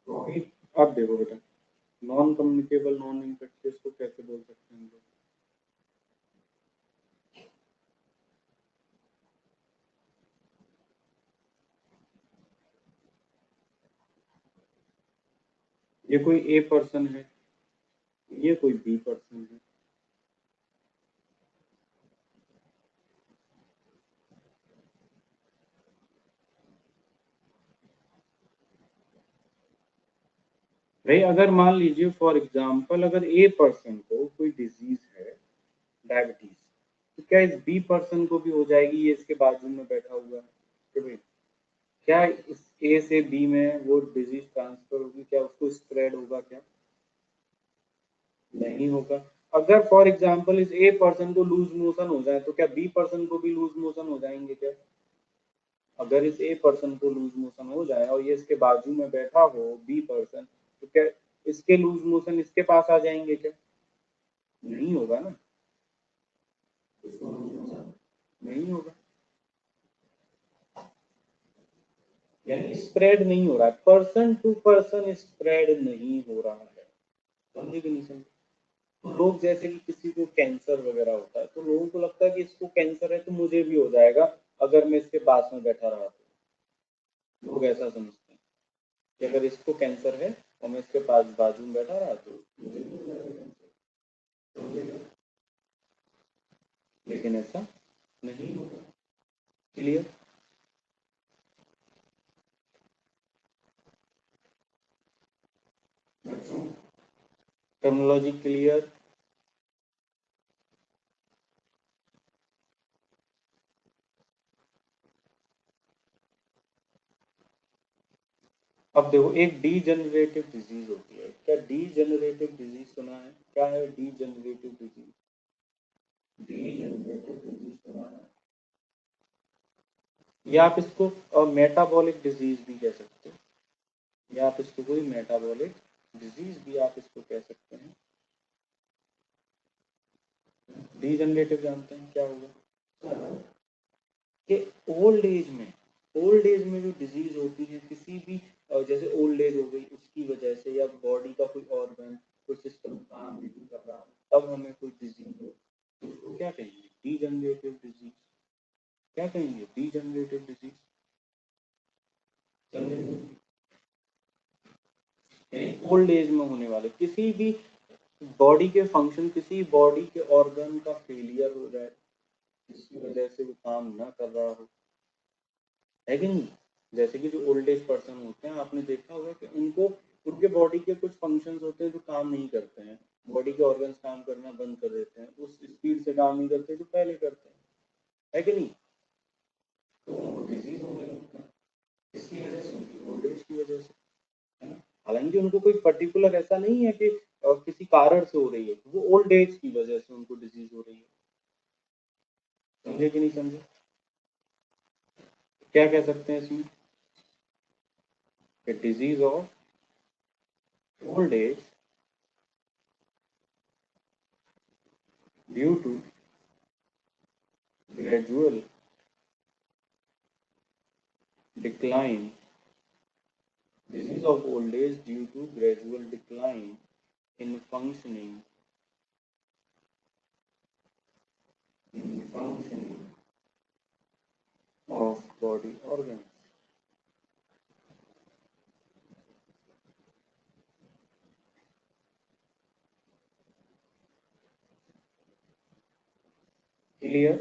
S1: कॉपी। अब देखो बेटा, नॉन कम्युनिकेबल नॉन इन्फेक्शियस को कैसे बोल सकते हैं हम लोग? ये कोई ए पर्सन है, ये कोई बी पर्सन है। भाई अगर मान लीजिए फॉर एग्जांपल, अगर ए पर्सन को कोई डिजीज है डायबिटीज, तो क्या इस बी पर्सन को भी हो जाएगी? ये इसके बाजू में बैठा हुआ है, तो भाई क्या इस ए से बी में वो डिजीज ट्रांसफर होगी? क्या उसको स्प्रेड होगा क्या? नहीं होगा। अगर फॉर एग्जांपल इस ए पर्सन को लूज मोशन हो जाए, तो क्या बी पर्सन को भी लूज मोशन हो जाएंगे क्या? अगर इस ए पर्सन को लूज मोशन हो जाए और ये इसके बाजू में बैठा हो बी पर्सन, तो क्या इसके लूज मोशन इसके पास आ जाएंगे क्या? नहीं होगा ना, नहीं होगा। यानी स्प्रेड नहीं हो रहा है, पर्सन टू पर्सन स्प्रेड नहीं हो रहा है। समझे कि नहीं समझे? तो लोग जैसे कि किसी को कैंसर वगैरह होता है, तो लोगों को लगता है कि इसको कैंसर है तो मुझे भी हो जाएगा अगर मैं इसके पास में बैठा रहा, तो लोग ऐसा समझते हैं कि अगर इसको कैंसर है और मैं इसके पास बाजू में बैठा रहा तो मुझे भी हो जाएगा कैंसर। लेकिन ऐसा नहीं होगा। क्लियर? Terminology clear? अब देखो, एक डी जनरेटिव डिजीज होती है। क्या डी जनरेटिव डिजीज सुना है? क्या है D generative disease? Degenerative disease बनाना, या आप इसको मेटाबॉलिक डिजीज भी कह सकते हो, या आप इसको कोई मेटाबॉलिक डिजीज भी आप इसको कह सकते हैं। डीजनरेटिव जानते हैं क्या होगा कि ओल्ड एज में जो डिजीज होती है किसी भी जैसे ओल्ड एज हो गई उसकी वजह से, या बॉडी का कोई ऑर्गन कोई सिस्टम काम नहीं कर रहा, तब हमें कोई डिजीज हो तो उसको क्या कहेंगे, डीजनरेटिव डिजीज। क्या कहेंगे, डीजनरेटिव डिजीज। ओल्ड एज में होने वाले किसी भी बॉडी के फंक्शन, किसी बॉडी के ऑर्गन का फेलियर हो जाए जिसकी वजह से वो काम ना कर रहा हो, है कि नहीं। जैसे कि जो ओल्ड एज पर्सन होते हैं आपने देखा होगा कि उनको उनके बॉडी के कुछ फंक्शंस होते हैं जो काम नहीं करते हैं, बॉडी के ऑर्गन्स काम करना बंद कर देते हैं, उस स्पीड से काम नहीं करते जो पहले करते हैं, है कि नहीं। तो उनको डिजीज होने लगता है, इसकी वजह से, उनकी ओल्ड एज की वजह से, है ना। हालांकि उनको कोई पर्टिकुलर ऐसा नहीं है कि किसी कारण से हो रही है, वो ओल्ड एज की वजह से उनको डिजीज हो रही है। समझे कि नहीं समझे। क्या कह सकते हैं इसमें, disease of old age due to gradual decline, disease of old age due to gradual decline in functioning of body organs. Clear?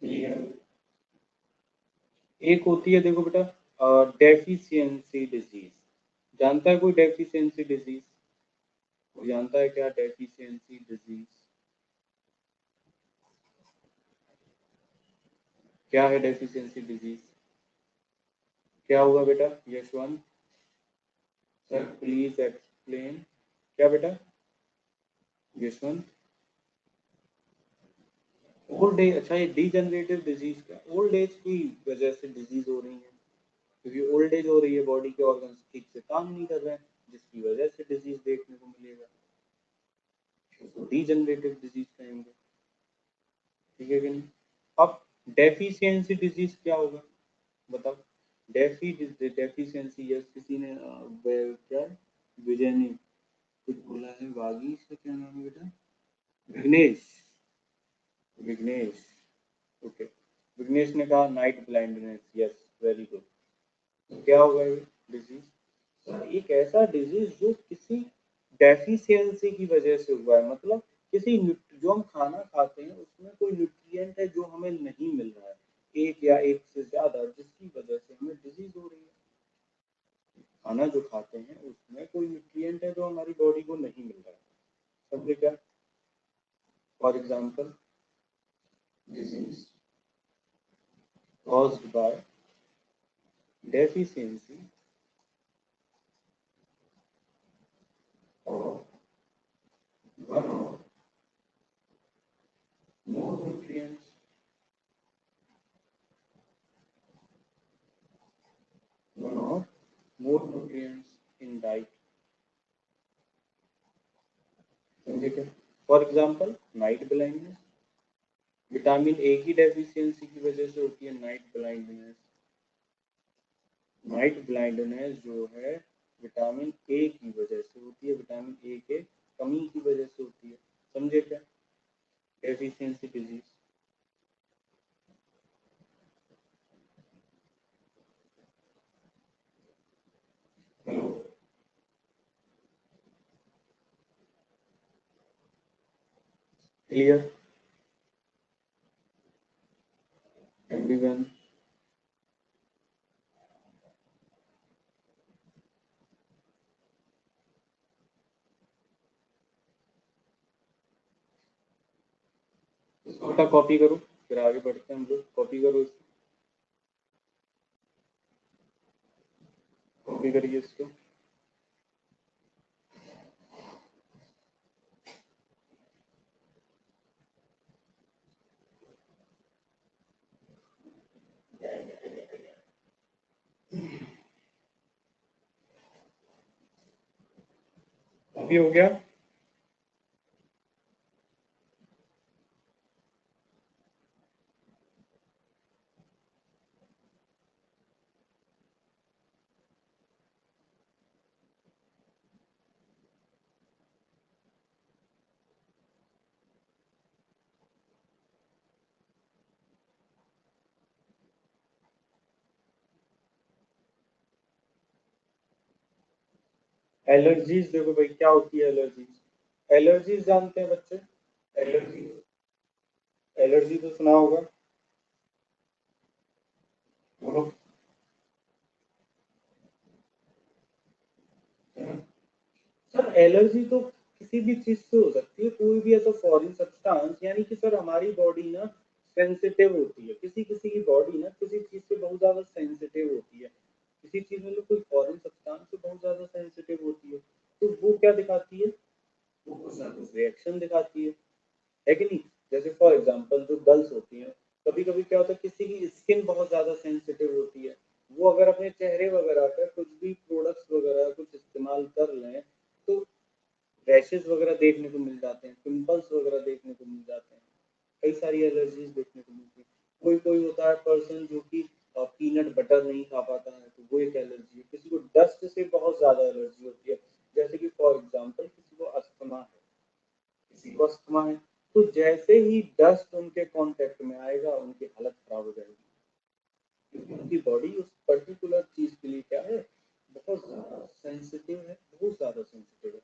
S1: Clear? एक होती है देखो बेटा डेफिशिएंसी डिजीज, जानता है कोई डेफिशिएंसी डिजीज, कोई जानता है क्या डेफिशिएंसी डिजीज, क्या है डेफिशिएंसी डिजीज, क्या होगा बेटा यशवंत सर प्लीज एक्सप्लेन, क्या बेटा यशवंत। ओल्ड एज, अच्छा ये डीजनरेटिव डिजीज का ओल्ड एज की वजह से डिजीज हो रही है, क्योंकि ओल्ड एज हो रही है, बॉडी के ऑर्गन्स ठीक से काम नहीं कर रहे हैं जिसकी वजह से डिजीज देखने को मिलेगा, तो डीजनरेटिव डिजीज कहेंगे, ठीक है कि नहीं। अब डेफिशिएंसी डिजीज क्या होगा बताओ, डेफिशिएंसी, यस किसी ने क्या विजय ने कुछ बोला है, वागीश का क्या नाम है बेटा, विघ्नेश, विघ्नेश, ओके, विघ्नेश ने कहा night blindness, yes very good. तो क्या होगा ये डिजीज, सर एक ऐसा डिजीज जो किसी डेफिशिएंसी की वजह से हुआ है, मतलब किसी जो हम खाना खाते हैं उसमें कोई न्यूट्रिएंट है जो हमें नहीं मिल रहा है, एक या एक से ज्यादा, जिसकी वजह से हमें डिजीज हो रही है। खाना जो खाते हैं उसमें कोई न्यूट्रिएंट है जो हमारी बॉडी को नहीं मिल रहा है, समझे क्या। For example disease caused by deficiency of one or more nutrients, one or more nutrients in diet, समझे क्या। For example night blindness, vitamin A की डेफिशिएंसी की वजह से होती है नाइट ब्लाइंडनेस, नाइट ब्लाइंडनेस जो है विटामिन ए की वजह से होती है, विटामिन ए के कमी की वजह से होती है, समझे क्या, डेफिशिएंसी डिजीज। Clear everyone. छोटा कॉपी करो, फिर आगे बढ़ते हैं हम लोग। कॉपी करो इसको, कॉपी करिए इसको। कॉपी हो गया। एलर्जीज देखो भाई, क्या होती है एलर्जीज? एलर्जीज जानते हैं बच्चे? एलर्जी, एलर्जी तो सुना होगा। बोलो। सर एलर्जी तो किसी भी चीज से हो सकती है, कोई भी ऐसा फॉरेन सब्सटेंस, यानी कि सर हमारी बॉडी ना सेंसिटिव होती है, किसी किसी की बॉडी ना किसी चीज से बहुत ज्यादा सेंसिटिव होती है, किसी चीज में कोई फॉरेन सब्सटेंस से बहुत ज्यादा सेंसिटिव होती है, तो वो क्या दिखाती है? वो कुछ ना कुछ रिएक्शन दिखाती है कि नहीं? जैसे फॉर एग्जांपल जो गर्ल्स होती हैं, कभी कभी क्या होता है किसी की स्किन बहुत ज्यादा सेंसिटिव होती है, वो अगर अपने चेहरे वगैरह पर कुछ भी प्रोडक्ट्स वगैरह कुछ इस्तेमाल कर लें तो रैशेज वगैरह देखने को मिल जाते हैं, पिंपल्स वगैरह देखने को मिल जाते हैं, कई सारी एलर्जीज देखने को मिलती है। कोई कोई होता है पर्सन जो कि पीनट बटर नहीं खा पाता है, तो वो एक एलर्जी है। किसी को डस्ट से बहुत ज्यादा एलर्जी होती है, जैसे कि फॉर एग्जांपल किसी को अस्थमा है, किसी को अस्थमा है, तो जैसे ही डस्ट उनके कांटेक्ट में आएगा उनकी हालत खराब हो जाएगी, क्योंकि उनकी बॉडी उस पर्टिकुलर चीज के लिए क्या है, बहुत ज्यादा सेंसिटिव है, बहुत ज्यादा सेंसिटिव है।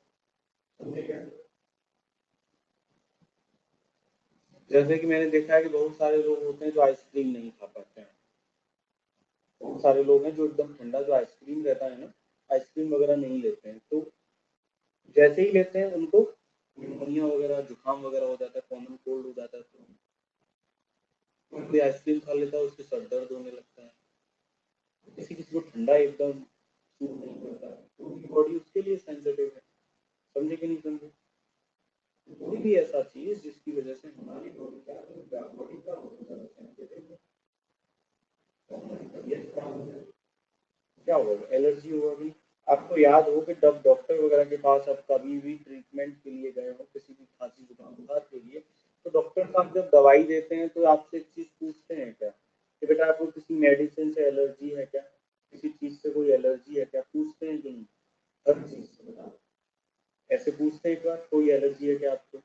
S1: समझे क्या? जैसे कि मैंने देखा है कि बहुत सारे लोग होते हैं जो आइसक्रीम नहीं खा पाते हैं, बहुत सारे लोग हैं जो एकदम ठंडा जो आइसक्रीम रहता है ना, आइसक्रीम वगैरह नहीं लेते हैं, तो जैसे ही लेते हैं उनको निमोनिया वगैरह जुकाम वगैरह हो जाता है, कॉमन कोल्ड हो जाता है, तो कोई आइसक्रीम खा लेता है उसके सर दर्द होने लगता है, किसी किसी को ठंडा एकदम सूट नहीं करता है, तो उनकी बॉडी उसके लिए सेंसिटिव है। समझे कि नहीं समझे? कोई भी ऐसा चीज जिसकी वजह से हमारी बॉडी का बहुत ज्यादा सेंसिटिव है, क्या होगा? एलर्जी होगा भी। आपको याद हो कि जब डॉक्टर वगैरह के पास आप कभी भी ट्रीटमेंट के लिए गए हो किसी भी खांसी जुकाम बुखार के लिए, तो डॉक्टर साहब जब दवाई देते हैं तो आपसे एक चीज पूछते हैं क्या कि बेटा आपको किसी मेडिसिन से एलर्जी है क्या, किसी चीज से कोई एलर्जी है क्या? पूछते हैं कि नहीं? हर चीज से बता, ऐसे पूछते हैं एक बार कोई एलर्जी है क्या आपको?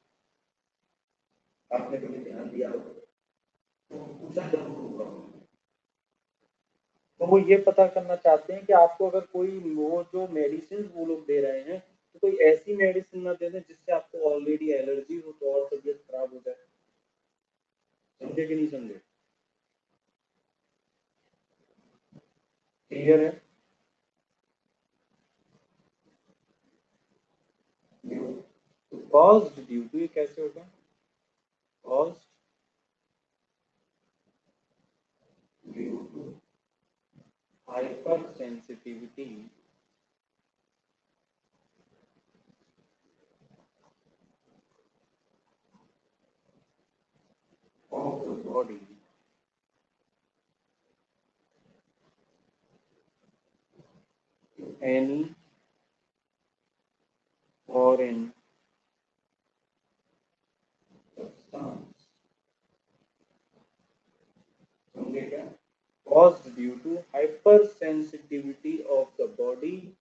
S1: आपने कभी ध्यान दिया होगा तो पूछा जरूर होगा। तो वो ये पता करना चाहते हैं कि आपको अगर कोई वो जो मेडिसिन वो लोग दे रहे हैं तो कोई ऐसी मेडिसिन ना दे दें जिससे आपको ऑलरेडी एलर्जी हो तो और तबीयत खराब हो जाए। समझे कि नहीं समझे? क्लियर है? कॉज्ड ड्यू टू, ये कैसे होगा? Caused due to hyper sensitivity of the body any foreign substance. समझे क्या? caused due to hypersensitivity of the body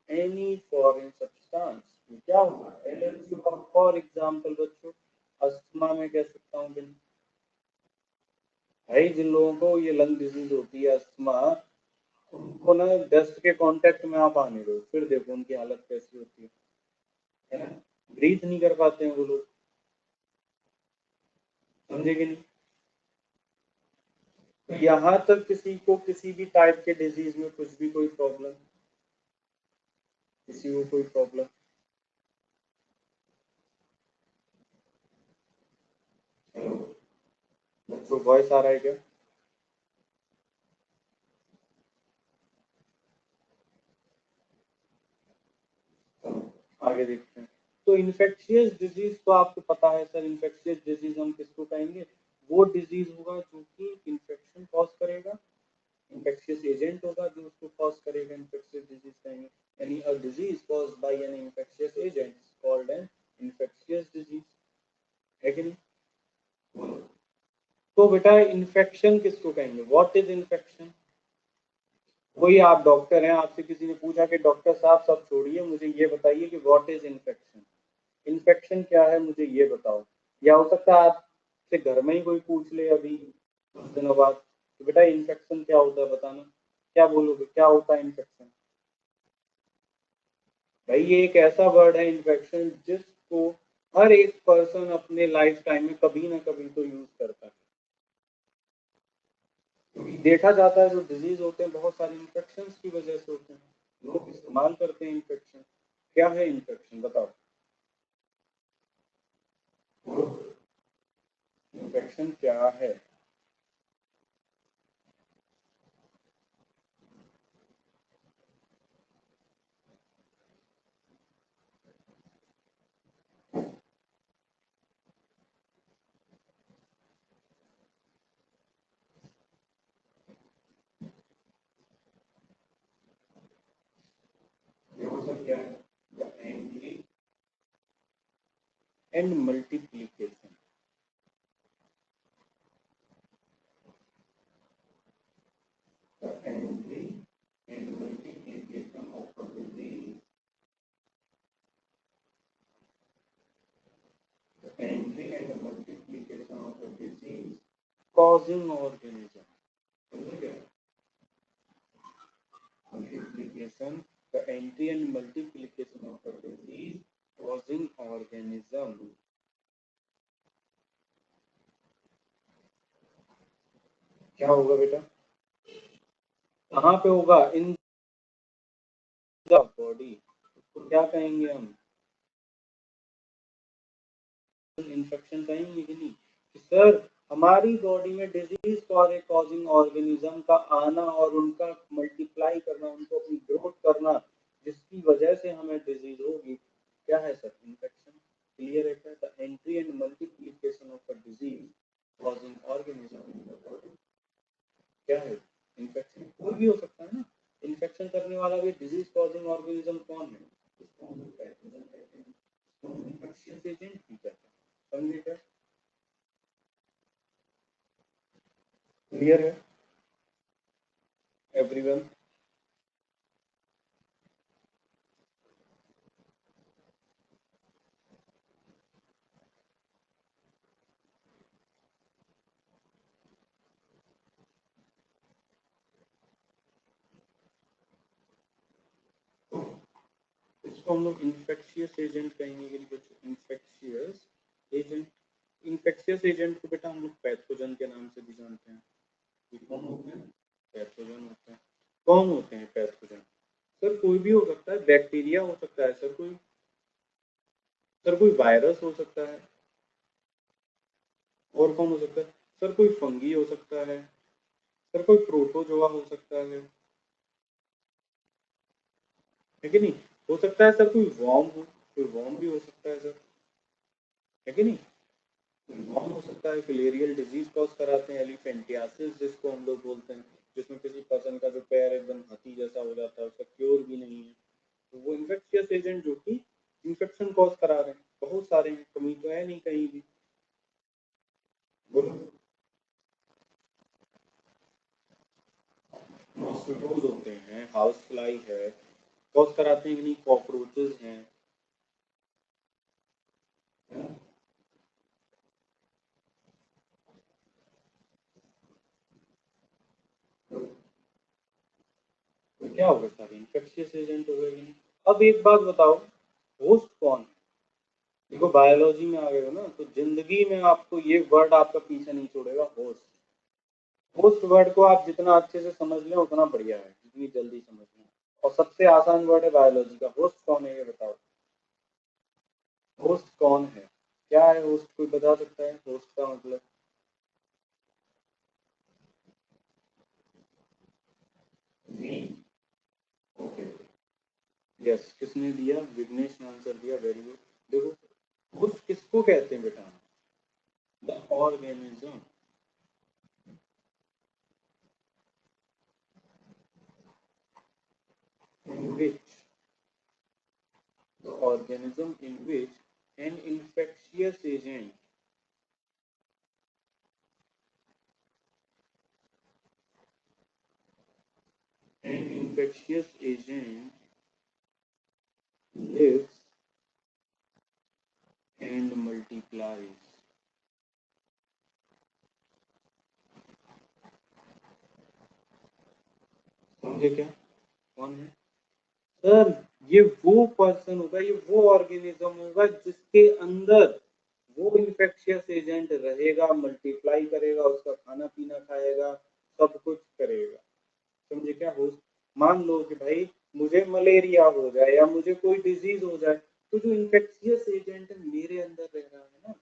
S1: any foreign substance। क्या होगा? एलर्जी का फॉर एग्जाम्पल बच्चों, अस्थमा में कह सकता हूँ भाई जिन लोगों को ये लंग डिजीज होती है अस्थमा, उनको ना डस्ट के कांटेक्ट में आप आने दो, फिर देखो उनकी हालत कैसी होती है ना? ब्रीथ नहीं कर पाते हैं वो लोग। समझे कि नहीं? तो यहाँ तक किसी को किसी भी टाइप के डिजीज में कुछ भी कोई प्रॉब्लम, किसी को कोई प्रॉब्लम, तो वॉइस आ रहा है क्या? आगे देखते हैं। तो इन्फेक्शियस डिजीज तो आपको पता है सर, इन्फेक्शियस डिजीज हम किसको कहेंगे? वो डिजीज होगा जो कि इन्फेक्शन कॉज करेगा, इन्फेक्शियस एजेंट होगा जो उसको कॉज करेगा, इन्फेक्शियस डिजीज कहेंगे। यानी a disease caused by an infectious agent called an infectious disease, है कि नहीं? तो बेटा इन्फेक्शन किसको कहेंगे? What is infection? कोई आप डॉक्टर हैं, आपसे किसी ने पूछा कि डॉक्टर साहब सब छोड़िए, मुझे ये बताइए कि व्हाट इज इन्फेक्शन, इन्फेक्शन क्या है मुझे ये बताओ। या हो सकता है आपसे घर में ही कोई पूछ ले अभी कुछ दिनों बाद कि बेटा इन्फेक्शन क्या होता है बताना, क्या बोलोगे, क्या होता है इन्फेक्शन? भाई ये एक ऐसा वर्ड है इन्फेक्शन जिसको हर एक पर्सन अपने लाइफ टाइम में कभी ना कभी तो यूज करता है, क्योंकि देखा जाता है जो डिजीज होते हैं बहुत सारे इन्फेक्शन की वजह से होते हैं, लोग इस्तेमाल करते हैं इन्फेक्शन। क्या है इन्फेक्शन बताओ? इन्फेक्शन क्या है? देखो सर क्या है, entry and multiplication. Entry and multiplication of a disease. The entry and the multiplication of a disease causing organism. Multiplication, the entry and multiplication of a disease causing organism. क्या होगा बेटा? कहाँ पे होगा? In the body. तो क्या कहेंगे हम? इन्फेक्शन कहेंगे कि नहीं? कि सर हमारी बॉडी में डिजीज कॉजिंग ऑर्गेनिज्म का आना और उनका मल्टीप्लाई करना, उनको अपनी ग्रोथ करना, जिसकी वजह से हमें डिजीज होगी, क्या है सर? इन्फेक्शन। क्लियर है क्या? The entry and multiplication of a disease causing organism in the body, क्या है? इन्फेक्शन। कोई भी हो सकता है ना, इन्फेक्शन करने वाला भी डिजीज कॉजिंग ऑर्गेनिज्म कौन है? इसको हम पैथोजन कहते हैं, इसको हम इन्फेक्शियस एजेंट भी कहते हैं। समझे क्या? क्लियर है एवरीवन? इसको हम लोग इन्फेक्शियस एजेंट कहेंगे कि कुछ इन्फेक्शियस एजेंट। इन्फेक्शियस एजेंट को बेटा हम लोग पैथोजन के नाम से भी जानते हैं। ये कौन होते हैं? पैथोजन होते हैं। कौन होते हैं पैथोजन? सर कोई भी हो सकता है, बैक्टीरिया हो सकता है सर, कोई सर कोई वायरस हो सकता है। और कौन हो सकता है? सर कोई फंगी हो सकता है, सर कोई प्रोटोजोआ हो सकता है कि नहीं? हो सकता है सर कोई वॉर्म हो, कोई वॉर्म भी हो सकता है सर, है कि नहीं? कौन हो सकता है? फिलेरियल डिजीज कॉज कराते हैं, एलिफेंटियासिस जिसको हम लोग बोलते हैं, जिसमें किसी पर्सन का जो पैर एकदम हाथी जैसा हो जाता है, उसका क्योर भी नहीं है। तो वो इन्फेक्शियस एजेंट जो कि इन्फेक्शन कॉज करा रहे हैं, बहुत सारे हैं, कमी तो है नहीं कहीं भी। बोलो। मॉस्किटोज होते हैं, हाउस फ्लाई है, कॉज कराते हैं कि नहीं? कॉकरोचेस हैं। तो क्या होगा? सारे इन्फेक्शियस एजेंट हो गए कि नहीं? अब एक बात बताओ, होस्ट कौन है? देखो बायोलॉजी में आ गए हो ना, तो जिंदगी में आपको ये वर्ड आपका पीछे नहीं छोड़ेगा, होस्ट। होस्ट वर्ड को आप जितना अच्छे से समझ लें उतना बढ़िया है, जितनी जल्दी समझ लें। और सबसे आसान वर्ड है बायोलॉजी का, होस्ट कौन है ये बताओ। होस्ट कौन है? क्या है होस्ट? कोई बता सकता है होस्ट का मतलब? वी। ओके, यस, किसने दिया? विघ्नेश ने आंसर दिया, वेरी गुड। देखो होस्ट किसको कहते हैं बेटा? The organism in which the organism in which an infectious agent lives and multiplies। समझे क्या? कौन है सर? ये वो पर्सन होगा, ये वो ऑर्गेनिज्म होगा जिसके अंदर वो इन्फेक्शियस एजेंट रहेगा, मल्टीप्लाई करेगा, उसका खाना पीना खाएगा, सब कुछ करेगा। समझे क्या? हो मान लो कि भाई मुझे मलेरिया हो जाए या मुझे कोई डिजीज हो जाए, तो जो इन्फेक्शियस एजेंट मेरे अंदर रह रहा है ना,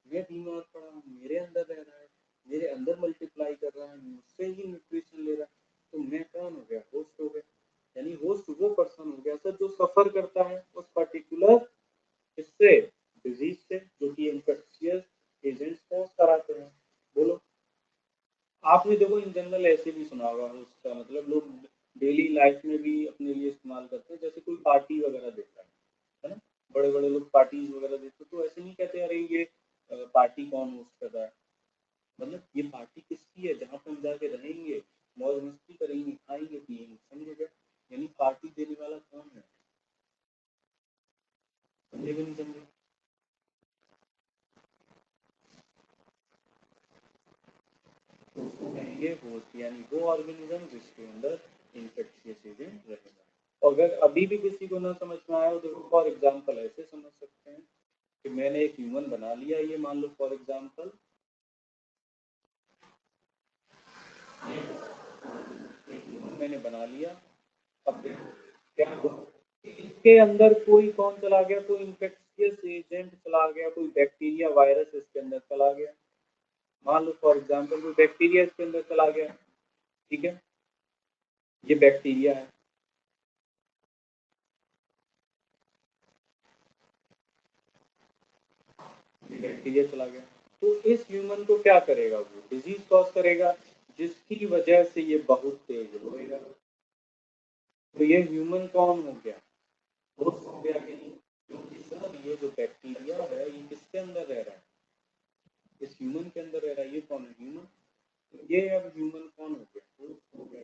S1: मैं बीमार पड़ा हूँ, मेरे अंदर रह रहा है, मेरे अंदर मल्टीप्लाई कर रहा है, मुझसे ही न्यूट्रिशन ले रहा है, तो मैं कौन हो गया? होस्ट हो गया। यानी होस्ट वो पर्सन हो गया सर जो सफर करता है उस पर्टिकुलर इससे, डिजीज से, जो कि इन्फेक्शियस एजेंट्स को कराते हैं। बोलो, आपने देखो इन जनरल ऐसे भी सुना होगा उसका मतलब लोग डेली लाइफ में भी अपने लिए इस्तेमाल करते हैं, जैसे कोई पार्टी वगैरह देता है ना, बड़े बड़े लोग पार्टीज वगैरह देते हैं, तो ऐसे नहीं कहते अरे ये पार्टी कौन होस्ट कर रहा है, मतलब ये पार्टी किसकी है जहाँ पे हम जाके रहेंगे, मौज मस्ती करेंगे, खाएंगे पिएंगे। समझे क्या? यानी पार्टी देने वाला कौन है? समझे कि नहीं समझे? तो उसको कहेंगे होस्ट, यानी वो ऑर्गेनिज्म जिसके अंदर इंफेक्शियस एजेंट रहेगा। और अगर अभी भी किसी को ना समझ में आया हो तो फॉर एग्जाम्पल ऐसे समझ सकते हैं कि मैंने एक ह्यूमन बना लिया, ये मान लो फॉर एग्जाम्पल मैंने बना लिया। अब देखो क्या हुआ, इसके अंदर कोई कौन चला गया? कोई इंफेक्शियस एजेंट चला गया, कोई बैक्टीरिया वायरस इसके अंदर चला गया। मान लो फॉर एग्जाम्पल कोई बैक्टीरिया इसके अंदर चला गया, ठीक है, ये बैक्टीरिया है, ये बैक्टीरिया चला गया, तो इस ह्यूमन को क्या करेगा? वो डिजीज कॉज करेगा, जिसकी वजह से ये बहुत तेज होएगा। तो ये ह्यूमन कौन हो गया? होस्ट हो गया कि नहीं? क्योंकि सर ये जो बैक्टीरिया है ये किसके अंदर रह रहा है? इस ह्यूमन के अंदर रह रहा है। ये कौन है? ह्यूमन। तो ये अब ह्यूमन कौन हो गया? होस्ट हो गया।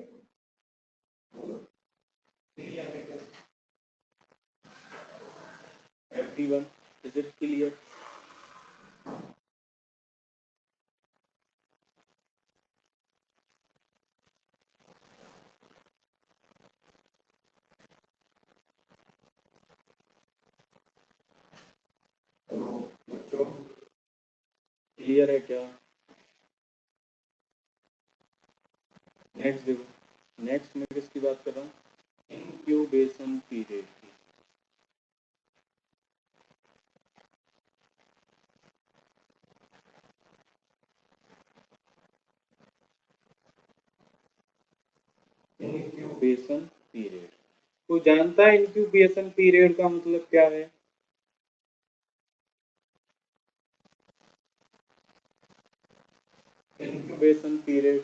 S1: Everyone, is it clear? बच्चों क्लियर है क्या? नेक्स्ट देखो, नेक्स्ट मैं किसकी बात कर रहा हूँ? इंक्यूबेशन पीरियड की। इंक्यूबेशन पीरियड, कोई जानता है इंक्यूबेशन पीरियड का मतलब क्या है? इंक्यूबेशन पीरियड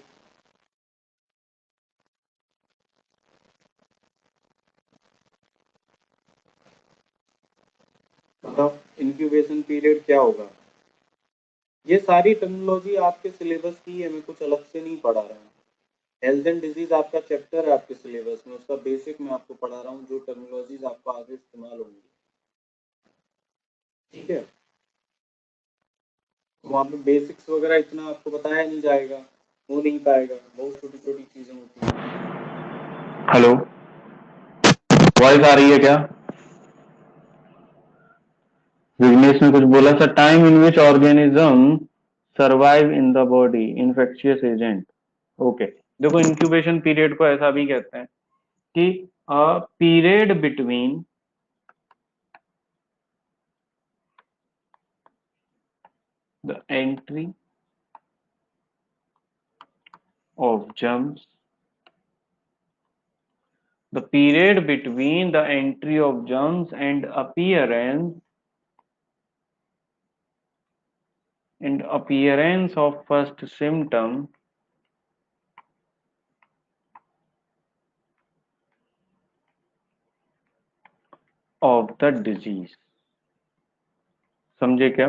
S1: बताओ, इंक्यूबेशन पीरियड क्या होगा? ये सारी टर्मिनोलॉजी आपके सिलेबस की है, मैं कुछ अलग से नहीं पढ़ा रहा हूँ। हेल्थ एंड डिजीज आपका चैप्टर है आपके सिलेबस में, उसका बेसिक मैं आपको पढ़ा रहा हूँ, जो टर्मिनोलॉजीज आपको आगे इस्तेमाल होंगी। ठीक है, वहाँ पे बेसिक्स वगैरह इतना आपको बताया नहीं जाएगा, हो नहीं पाएगा, बहुत छोटी छोटी चीजें होती हैं। हेलो, वॉइस आ रही है क्या? विघ्नेश ने कुछ बोला sir, time in which organism survive in the body, infectious agent. Okay, देखो इंक्यूबेशन पीरियड को ऐसा भी कहते हैं कि period between the entry of germs the period between the entry of germs and appearance of first symptom of the disease. समझे क्या?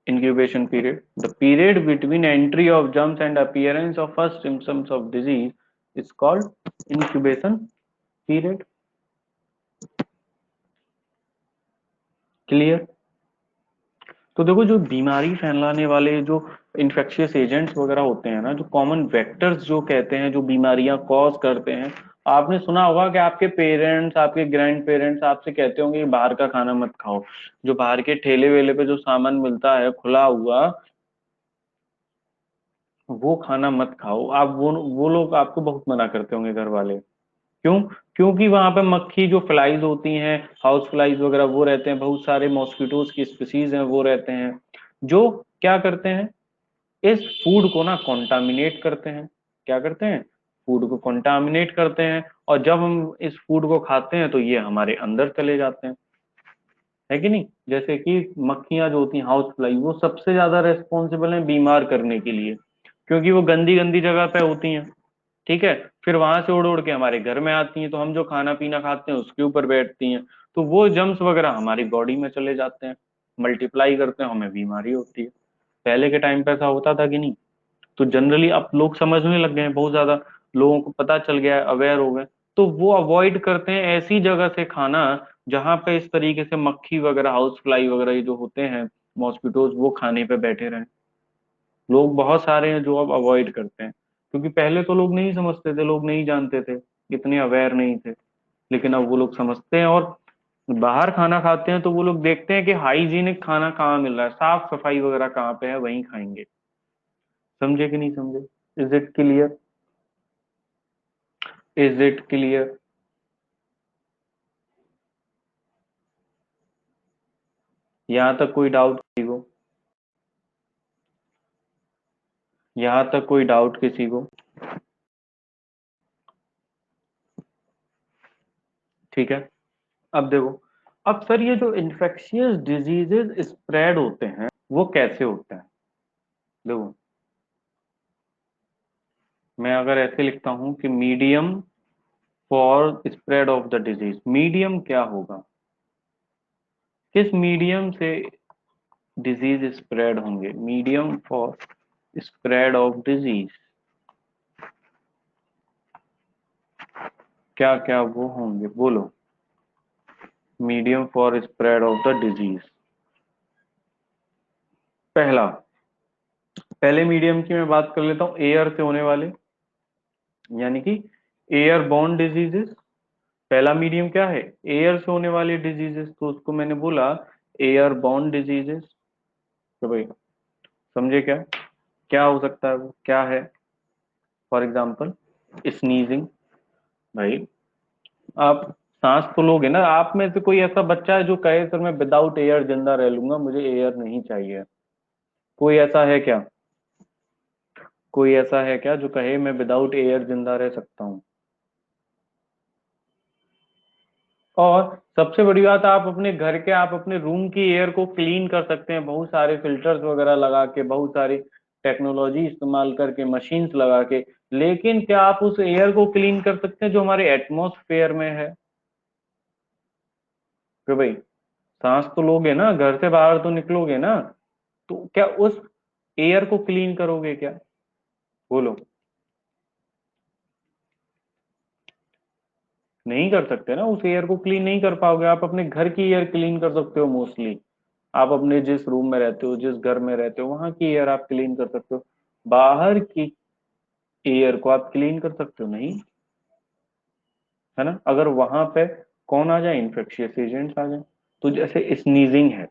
S1: Incubation period, the period between entry of germs and appearance of first symptoms of disease is called incubation period. Clear? तो देखो, जो बीमारी फैलाने वाले जो infectious agents वगैरह होते हैं ना, जो कॉमन वेक्टर्स जो कहते हैं, जो बीमारियां कॉज करते हैं, आपने सुना होगा कि आपके पेरेंट्स, आपके ग्रैंड पेरेंट्स आपसे कहते होंगे कि बाहर का खाना मत खाओ, जो बाहर के ठेले वेले पे जो सामान मिलता है खुला हुआ, वो खाना मत खाओ आप। वो लोग आपको बहुत मना करते होंगे घर वाले। क्यों? क्योंकि वहां पे मक्खी जो फ्लाइज होती हैं, हाउस फ्लाइज वगैरह वो रहते हैं, बहुत सारे मॉस्किटोज की स्पीसीज हैं वो रहते हैं, जो क्या करते हैं, इस फूड को ना कॉन्टामिनेट करते हैं। क्या करते हैं? फूड को कॉन्टामिनेट करते हैं, और जब हम इस फूड को खाते हैं तो ये हमारे अंदर चले जाते हैं, है कि नहीं? जैसे कि मक्खियां जो होती हैं, हाउस फ्लाई, वो सबसे ज्यादा रेस्पॉन्सिबल हैं बीमार करने के लिए, क्योंकि वो गंदी गंदी जगह पे होती हैं। ठीक है, फिर वहां से उड़ उड़ के हमारे घर में आती हैं, तो हम जो खाना पीना खाते हैं उसके ऊपर बैठती हैं, तो वो जम्स वगैरह हमारी बॉडी में चले जाते हैं, मल्टीप्लाई करते हैं, हमें बीमारी होती है। पहले के टाइम पे ऐसा होता था कि नहीं? तो जनरली अब लोग समझने लग गए हैं, बहुत ज्यादा लोगों को पता चल गया है, अवेयर हो गए, तो वो अवॉइड करते हैं ऐसी जगह से खाना जहां पे इस तरीके से मक्खी वगैरह, हाउस फ्लाई वगैरह ये जो होते हैं, मॉस्किटोज, वो खाने पे बैठे रहें। लोग बहुत सारे हैं जो अब अवॉइड करते हैं, क्योंकि पहले तो लोग नहीं समझते थे, लोग नहीं जानते थे, इतने अवेयर नहीं थे, लेकिन अब वो लोग समझते हैं, और बाहर खाना खाते हैं तो वो लोग देखते हैं कि हाइजीनिक खाना कहाँ मिल रहा है, साफ सफाई वगैरह कहाँ पे है, वहीं खाएंगे। समझे कि नहीं समझे? Is it clear? Is it clear? यहाँ तक कोई डाउट किसी को? यहाँ तक कोई डाउट किसी को? ठीक है, अब देखो, अब सर ये जो इन्फेक्शियस डिजीजेस स्प्रेड होते हैं वो कैसे होते हैं? देखो, मैं अगर ऐसे लिखता हूं कि medium for spread of the disease, medium क्या होगा? किस मीडियम से डिजीज स्प्रेड होंगे? Medium for spread of disease, क्या क्या वो होंगे, बोलो। Medium for spread of the disease, पहला, पहले मीडियम की मैं बात कर लेता हूं, एयर से होने वाले, यानी कि एयर बॉर्न डिजीजेस। पहला मीडियम क्या है? एयर से होने वाली डिजीजेस, तो उसको मैंने बोला एयर बॉर्न डिजीजेस। तो भाई समझे क्या? क्या हो सकता है वो, क्या है? For example sneezing. भाई आप सांस तो लोगे ना, आप में से कोई ऐसा बच्चा है जो कहे सर मैं विदाउट एयर जिंदा रह लूंगा, मुझे एयर नहीं चाहिए? कोई ऐसा है क्या? कोई ऐसा है क्या जो कहे मैं विदाउट एयर जिंदा रह सकता हूँ? और सबसे बड़ी बात, आप अपने घर के, आप अपने रूम की एयर को क्लीन कर सकते हैं, बहुत सारे फिल्टर्स वगैरह लगा के, बहुत सारी टेक्नोलॉजी इस्तेमाल करके, मशीन्स लगा के, लेकिन क्या आप उस एयर को क्लीन कर सकते हैं जो हमारे एटमॉस्फेयर में है? कि भाई सांस तो लोगे ना, घर से बाहर तो निकलोगे ना, तो क्या उस एयर को क्लीन करोगे क्या? बोलो। नहीं कर सकते ना, उस एयर को क्लीन नहीं कर पाओगे। आप अपने घर की एयर क्लीन कर सकते हो मोस्टली, आप अपने जिस रूम में रहते हो, जिस घर में रहते हो, वहां की एयर आप क्लीन कर सकते हो। बाहर की एयर को आप क्लीन कर सकते हो नहीं, है ना? अगर वहां पे कौन आ जाए, इन्फेक्शियस एजेंट्स आ जाए। तो जैसे स्नीजिंग है,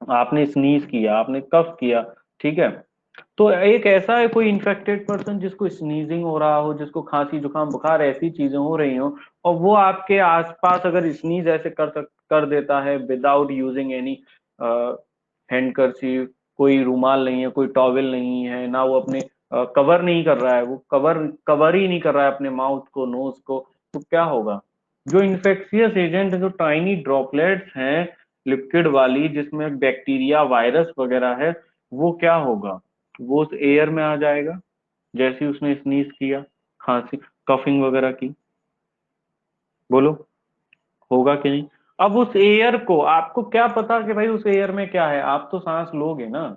S1: आपने स्नीज किया, आपने कफ किया, ठीक है, तो एक ऐसा है कोई इन्फेक्टेड पर्सन जिसको स्नीजिंग हो रहा हो, जिसको खांसी जुकाम बुखार ऐसी चीजें हो रही हो, और वो आपके आसपास अगर स्नीज ऐसे कर देता है विदाउट यूजिंग एनी हैंडकरचीफ, कोई रुमाल नहीं है, कोई टॉवेल नहीं है ना, वो अपने कवर नहीं कर रहा है, वो कवर कवर ही नहीं कर रहा है अपने माउथ को, नोज को, तो क्या होगा? जो इन्फेक्शियस एजेंट, जो टाइनी ड्रॉपलेट्स हैं लिक्विड वाली, जिसमें बैक्टीरिया वायरस वगैरह है, वो क्या होगा? वो उस एयर में आ जाएगा, जैसे ही उसने स्नीज किया, खांसी, कफिंग वगैरह की। बोलो, होगा कि नहीं? अब उस एयर को आपको क्या पता कि भाई उस एयर में क्या है? आप तो सांस लोगे ना।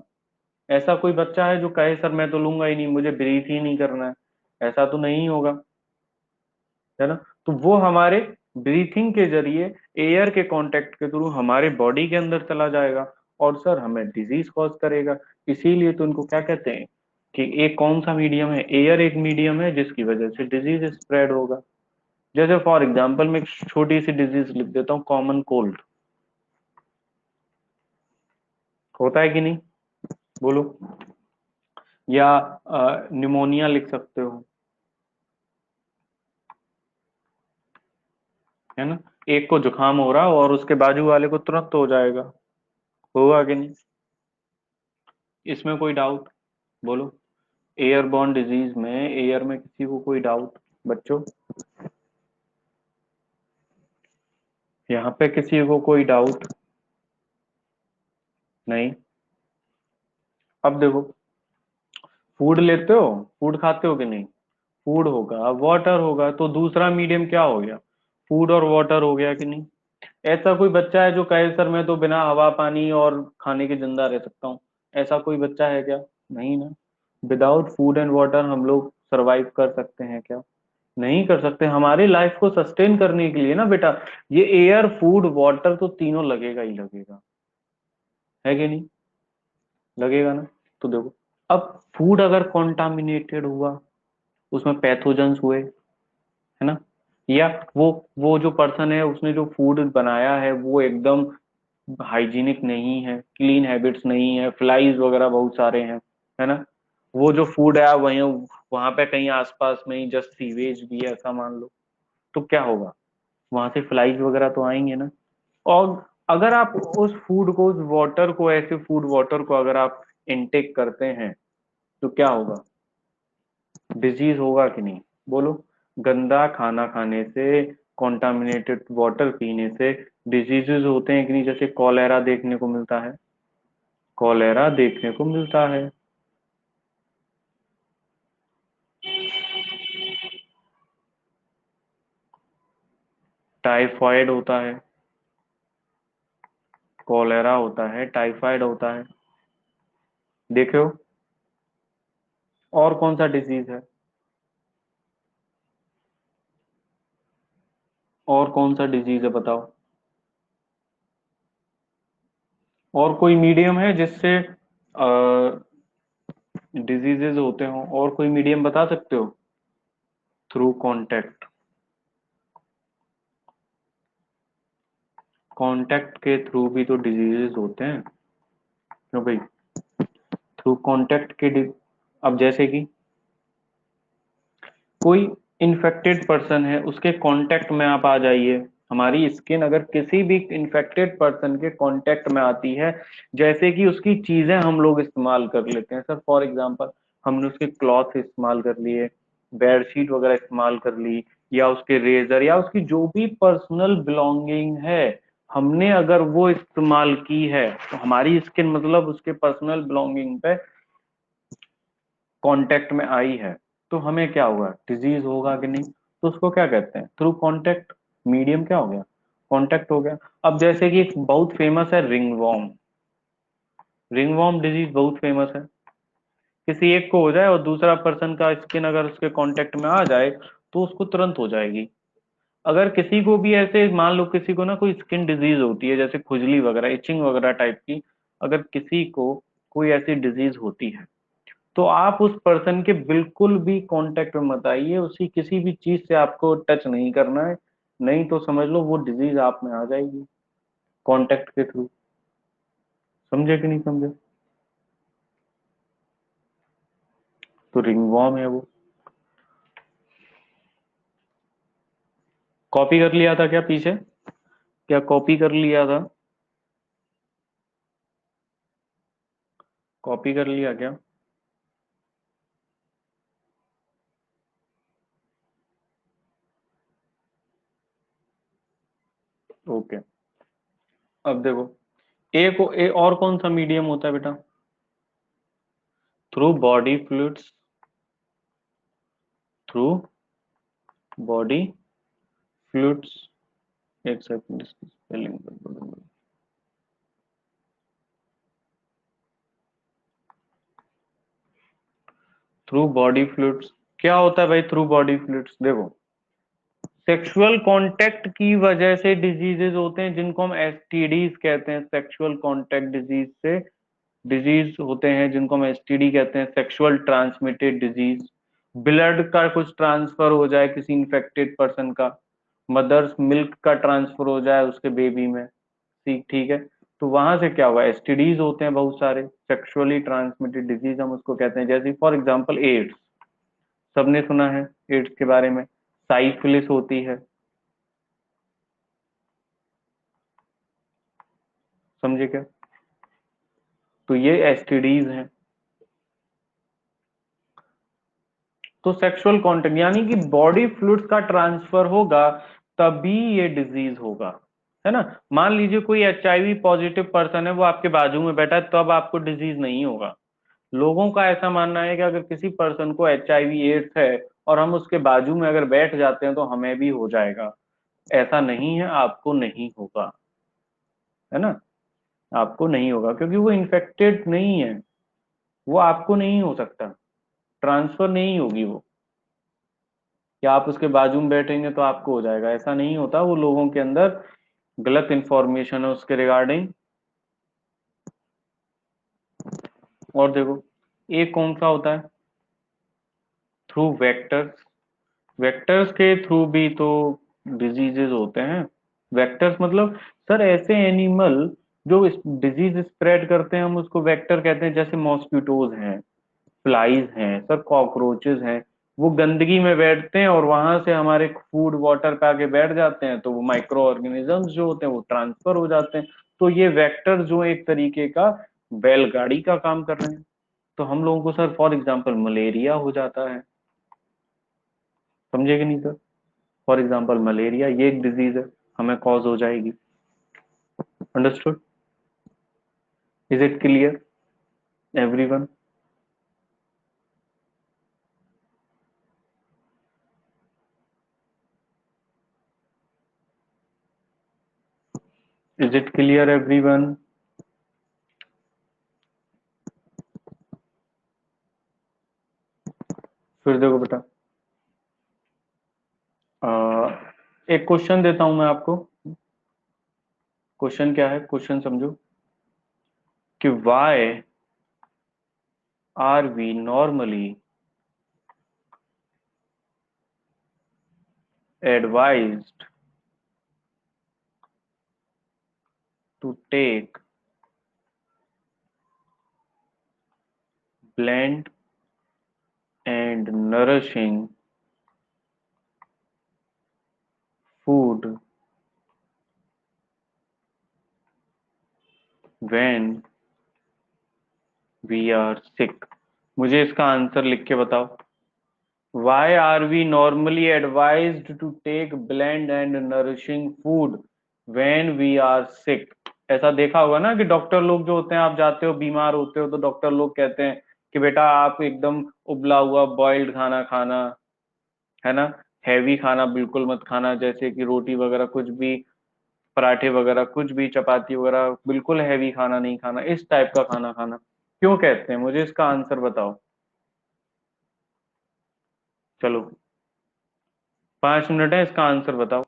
S1: ऐसा कोई बच्चा है जो कहे सर मैं तो लूंगा ही नहीं, मुझे ब्रीथ ही नहीं करना है? ऐसा तो नहीं होगा, है ना? तो वो हमारे ब्रीथिंग के जरिए, एयर के कांटेक्ट के थ्रू हमारे बॉडी के अंदर चला जाएगा, और सर हमें डिजीज कॉज करेगा। इसीलिए तो इनको क्या कहते हैं कि एक कौन सा मीडियम है, एयर एक मीडियम है जिसकी वजह से डिजीज स्प्रेड होगा। जैसे फॉर एग्जांपल मैं एक छोटी सी डिजीज लिख देता हूँ, कॉमन कोल्ड। होता है कि नहीं? बोलो। या निमोनिया लिख सकते हो, है ना? एक को जुकाम हो रहा और उसके बाजू वाले को तुरंत हो जाएगा। होगा कि नहीं? इसमें कोई डाउट? बोलो। एयरबॉर्न डिजीज में, एयर में किसी को कोई डाउट? बच्चों, यहाँ पे किसी को कोई डाउट? नहीं। अब देखो, फूड लेते हो, फूड खाते हो कि नहीं? फूड होगा, वाटर होगा, तो दूसरा मीडियम क्या हो गया? फूड और वाटर हो गया कि नहीं? ऐसा कोई बच्चा है जो कहे सर मैं तो बिना हवा पानी और खाने के जिंदा रह सकता हूँ? ऐसा कोई बच्चा है क्या? नहीं ना। विदाउट फूड एंड वाटर हम लोग सरवाइव कर सकते हैं क्या? नहीं कर सकते। हमारी लाइफ को सस्टेन करने के लिए ना बेटा, ये एयर, फूड, वाटर तो तीनों लगेगा ही लगेगा, है कि नहीं? लगेगा ना। तो देखो, अब फूड अगर कॉन्टामिनेटेड हुआ, उसमें पैथोजेंस हुए, है ना, या वो जो पर्सन है उसने जो फूड बनाया है वो एकदम हाइजीनिक नहीं है, क्लीन हैबिट्स नहीं है, फ्लाइज वगैरह बहुत सारे हैं, है ना, वो जो फूड है वहीं, वहां पे कहीं आसपास में ही जस्ट सीवेज भी है ऐसा मान लो, तो क्या होगा? वहां से फ्लाइज वगैरह तो आएंगे ना। और अगर आप उस फूड को, उस वाटर को, ऐसे फूड वाटर को अगर आप इनटेक करते हैं, तो क्या होगा? डिजीज होगा कि नहीं? बोलो। गंदा खाना खाने से, कॉन्टामिनेटेड वाटर पीने से डिजीजेस होते हैं कि नहीं? जैसे कॉलेरा देखने को मिलता है, कॉलेरा देखने को मिलता है। टाइफाइड होता है, कॉलेरा होता है, टाइफाइड होता है। देखे हो? और कौन सा डिजीज है? और कौन सा डिजीज है बताओ? और कोई मीडियम है जिससे डिजीजेज होते हो? और कोई मीडियम बता सकते हो? Through contact. कांटेक्ट के थ्रू भी तो डिजीजेस होते हैं, क्यों भाई? थ्रू कांटेक्ट के अब जैसे कि कोई इन्फेक्टेड पर्सन है, उसके कांटेक्ट में आप आ जाइए, हमारी स्किन अगर किसी भी इन्फेक्टेड पर्सन के कांटेक्ट में आती है, जैसे कि उसकी चीजें हम लोग इस्तेमाल कर लेते हैं, सर फॉर एग्जांपल हमने उसके क्लॉथ इस्तेमाल कर लिए, बेडशीट वगैरह इस्तेमाल कर ली, या उसके रेजर, या उसकी जो भी पर्सनल बिलोंगिंग है, हमने अगर वो इस्तेमाल की है, तो हमारी स्किन मतलब उसके पर्सनल बिलोंगिंग पे कांटेक्ट में आई है, तो हमें क्या होगा? डिजीज होगा कि नहीं? तो उसको क्या कहते हैं? Through contact. मीडियम क्या हो गया? कांटेक्ट हो गया। अब जैसे कि एक बहुत फेमस है रिंगवॉर्म, रिंगवॉर्म डिजीज बहुत फेमस है। किसी एक को हो जाए और दूसरा पर्सन का स्किन अगर उसके कांटेक्ट में आ जाए, तो उसको तुरंत हो जाएगी। अगर किसी को भी ऐसे मान लो, किसी को ना कोई स्किन डिजीज होती है, जैसे खुजली वगैरह, इचिंग वगैरह टाइप की, अगर किसी को कोई ऐसी डिजीज होती है, तो आप उस पर्सन के बिल्कुल भी कांटेक्ट में मत आइए, उसकी किसी भी चीज से आपको टच नहीं करना है, नहीं तो समझ लो वो डिजीज आप में आ जाएगी कांटेक्ट के थ्रू। समझे कि नहीं समझे? तो रिंगवॉर्म है वो। कॉपी कर लिया था क्या पीछे? क्या कॉपी कर लिया था? कॉपी कर लिया क्या?
S2: ओके, अब देखो, और कौन सा मीडियम होता है बेटा? Through body fluids, through body fluids, एक सेकंड इसकी स्पेलिंग। थ्रू बॉडी फ्लूइड्स, क्या होता है भाई थ्रू बॉडी फ्लूइड्स? देखो, सेक्सुअल कांटेक्ट की वजह से डिजीजेज होते हैं जिनको हम एसटीडीज कहते हैं। सेक्सुअल कांटेक्ट डिजीज से डिजीज होते हैं जिनको हम एसटीडी कहते हैं, सेक्सुअल ट्रांसमिटेड डिजीज। ब्लड का कुछ ट्रांसफर हो जाए किसी इन्फेक्टेड पर्सन का, मदर्स मिल्क का ट्रांसफर हो जाए उसके बेबी में, ठीक ठीक है, तो वहां से क्या हुआ, एसटीडीज होते हैं बहुत सारे, सेक्सुअली ट्रांसमिटेड डिजीज हम उसको कहते हैं। जैसे फॉर एग्जांपल एड्स, सबने सुना है एड्स के बारे में। साइफिलिस होती है, समझे क्या? तो ये एसटीडीज हैं। तो सेक्सुअल कांटेक्ट यानी कि बॉडी फ्लूइड्स का ट्रांसफर होगा तभी ये डिजीज होगा, है ना। मान लीजिए कोई एचआईवी पॉजिटिव पर्सन है, वो आपके बाजू में बैठा है, तब आपको डिजीज नहीं होगा। लोगों का ऐसा मानना है कि अगर किसी पर्सन को एचआईवी एड्स है और हम उसके बाजू में अगर बैठ जाते हैं तो हमें भी हो जाएगा। ऐसा नहीं है, आपको नहीं होगा, है ना। आपको नहीं होगा क्योंकि वो इन्फेक्टेड नहीं है, वो आपको नहीं हो सकता, ट्रांसफर नहीं होगी वो, कि आप उसके बाजू में बैठेंगे तो आपको हो जाएगा, ऐसा नहीं होता। वो लोगों के अंदर गलत इंफॉर्मेशन है उसके रिगार्डिंग। और देखो, एक कौन सा होता है, थ्रू वेक्टर्स। वेक्टर्स के थ्रू भी तो डिजीजेस होते हैं। वेक्टर्स मतलब सर ऐसे एनिमल जो डिजीज स्प्रेड करते हैं, हम उसको वेक्टर कहते हैं। जैसे मॉस्किटोज हैं, फ्लाइज हैं, सर कॉकरोचेस हैं, वो गंदगी में बैठते हैं और वहां से हमारे फूड वाटर पे आके बैठ जाते हैं, तो वो माइक्रो ऑर्गेनिजम्स जो होते हैं वो ट्रांसफर हो जाते हैं। तो ये वेक्टर जो एक तरीके का बैलगाड़ी का काम कर रहे हैं। तो हम लोगों को सर फॉर एग्जांपल मलेरिया हो जाता है, समझे कि नहीं सर? फॉर एग्जांपल मलेरिया ये एक डिजीज है, हमें कॉज हो जाएगी। Understood? Is it clear everyone? Is it clear everyone? फिर देखो बेटा, अ, एक क्वेश्चन देता हूं मैं आपको। क्वेश्चन क्या है, क्वेश्चन समझो कि why are we normally advised to take blend and nourishing food when we are sick? मुझे इसका आंसर लिख के बताओ। Why are we normally advised to take bland and nourishing food when we are sick? ऐसा देखा होगा ना कि डॉक्टर लोग जो होते हैं, आप जाते हो बीमार होते हो तो डॉक्टर लोग कहते हैं कि बेटा आप एकदम उबला हुआ बॉइल्ड खाना खाना, है ना। हैवी खाना बिल्कुल मत खाना, जैसे कि रोटी वगैरह कुछ भी, पराठे वगैरह कुछ भी, चपाती वगैरह बिल्कुल हैवी खाना नहीं खाना, इस टाइप का खाना खाना। क्यों कहते हैं, मुझे इसका आंसर बताओ। चलो, 5 मिनट है, इसका आंसर बताओ।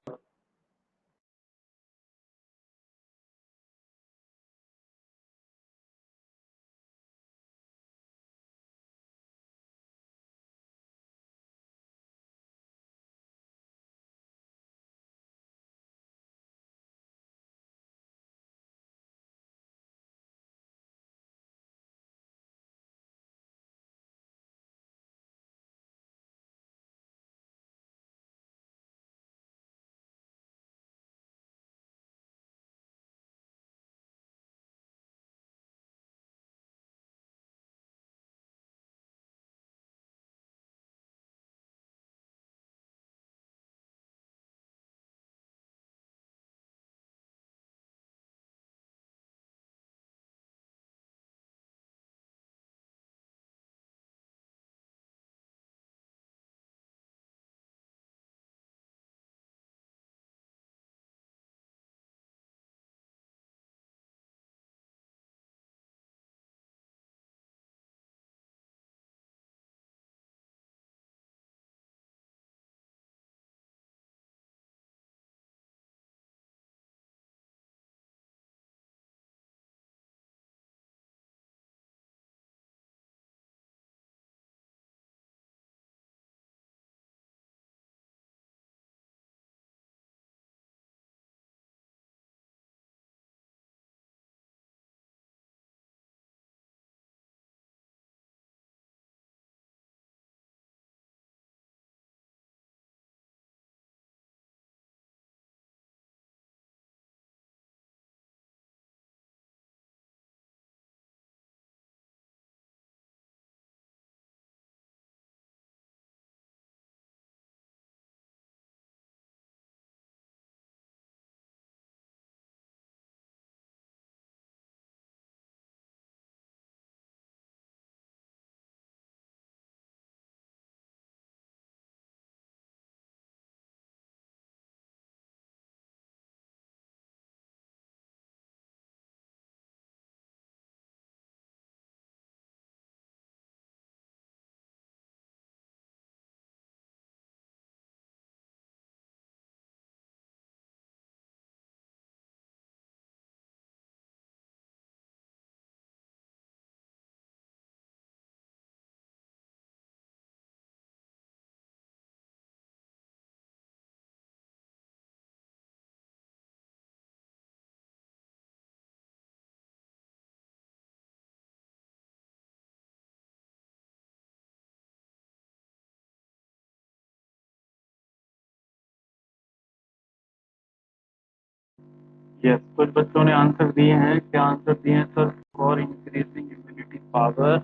S2: यस, कुछ बच्चों ने आंसर दिए हैं। क्या आंसर दिए हैं sir? For increasing immunity power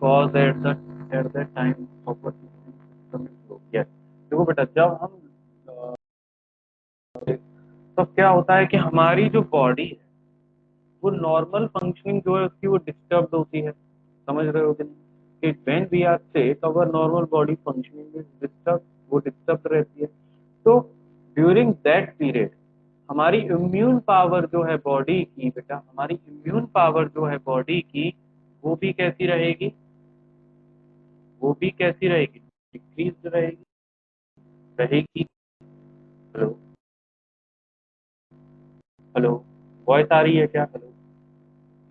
S2: cos at the time of yes. देखो बेटा, जब हम तो क्या होता है कि हमारी जो बॉडी है वो नॉर्मल फंक्शनिंग जो है उसकी वो डिस्टर्ब होती है। समझ रहे हो कि नहीं? कि when we are sick our normal body functioning is disturb, वो डिस्टर्ब रहती है। तो ड्यूरिंग दैट पीरियड हमारी इम्यून पावर जो है बॉडी की, बेटा हमारी इम्यून पावर जो है बॉडी की वो भी कैसी रहेगी? वो भी कैसी रहेगी? डिक्रीज रहेगी। रहेगी। हेलो? हेलो? वॉइस आ रही है क्या? Hello?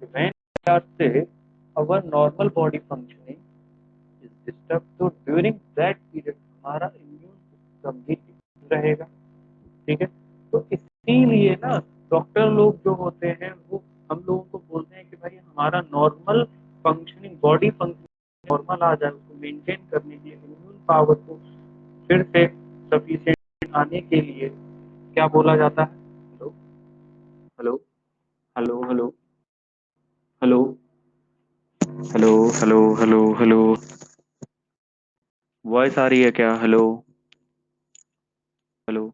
S2: When we are sick our normal body functioning is disturb, तो ड्यूरिंग दैट पीरियड हमारा इम्यून सिस्टम भी ठीक रहेगा। ठीक है? तो इसीलिए ना डॉक्टर लोग जो होते हैं वो हम लोगों को बोलते हैं कि भाई हमारा normal functioning, body functioning normal आ जाए, उसको मेंटेन करने के लिए, इम्यून पावर को फिर से सफिशिएंट आने के लिए क्या बोला जाता है? Hello? Hello? Hello? Hello? Hello? Hello? Hello? Hello? Hello? Voice आ रही है क्या? हेलो? हेलो?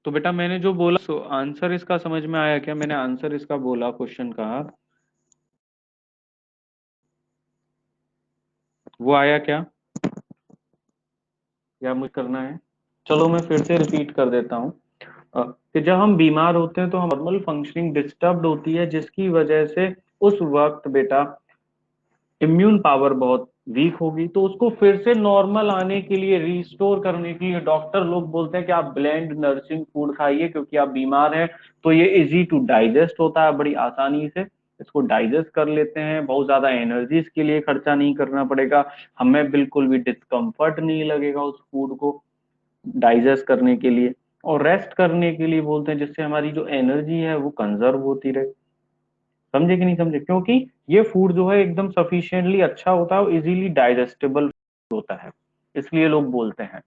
S2: तो बेटा मैंने जो बोला सो आंसर इसका समझ में आया क्या? मैंने आंसर इसका बोला क्वेश्चन का, वो आया क्या या मुझे करना है? चलो मैं फिर से रिपीट कर देता हूँ। कि जब हम बीमार होते हैं तो हम नॉर्मल फंक्शनिंग डिस्टर्ब होती है, जिसकी वजह से उस वक्त बेटा इम्यून पावर बहुत वीक होगी। तो उसको फिर से नॉर्मल आने के लिए, रिस्टोर करने के लिए डॉक्टर लोग बोलते हैं कि आप ब्लेंड नर्सिंग फूड खाइए, क्योंकि आप बीमार हैं। तो ये इजी टू डाइजेस्ट होता है, बड़ी आसानी से इसको डाइजेस्ट कर लेते हैं। बहुत ज्यादा एनर्जी इसके लिए खर्चा नहीं करना पड़ेगा, हमें बिल्कुल भी डिस्कम्फर्ट नहीं लगेगा उस फूड को डाइजेस्ट करने के लिए। और रेस्ट करने के लिए बोलते हैं, जिससे हमारी जो एनर्जी है वो कंजर्व होती रहे। समझे कि नहीं समझे? क्योंकि ये फूड जो है एकदम सफिशिएंटली अच्छा होता है, इजीली डाइजेस्टेबल होता है, इसलिए लोग बोलते हैं।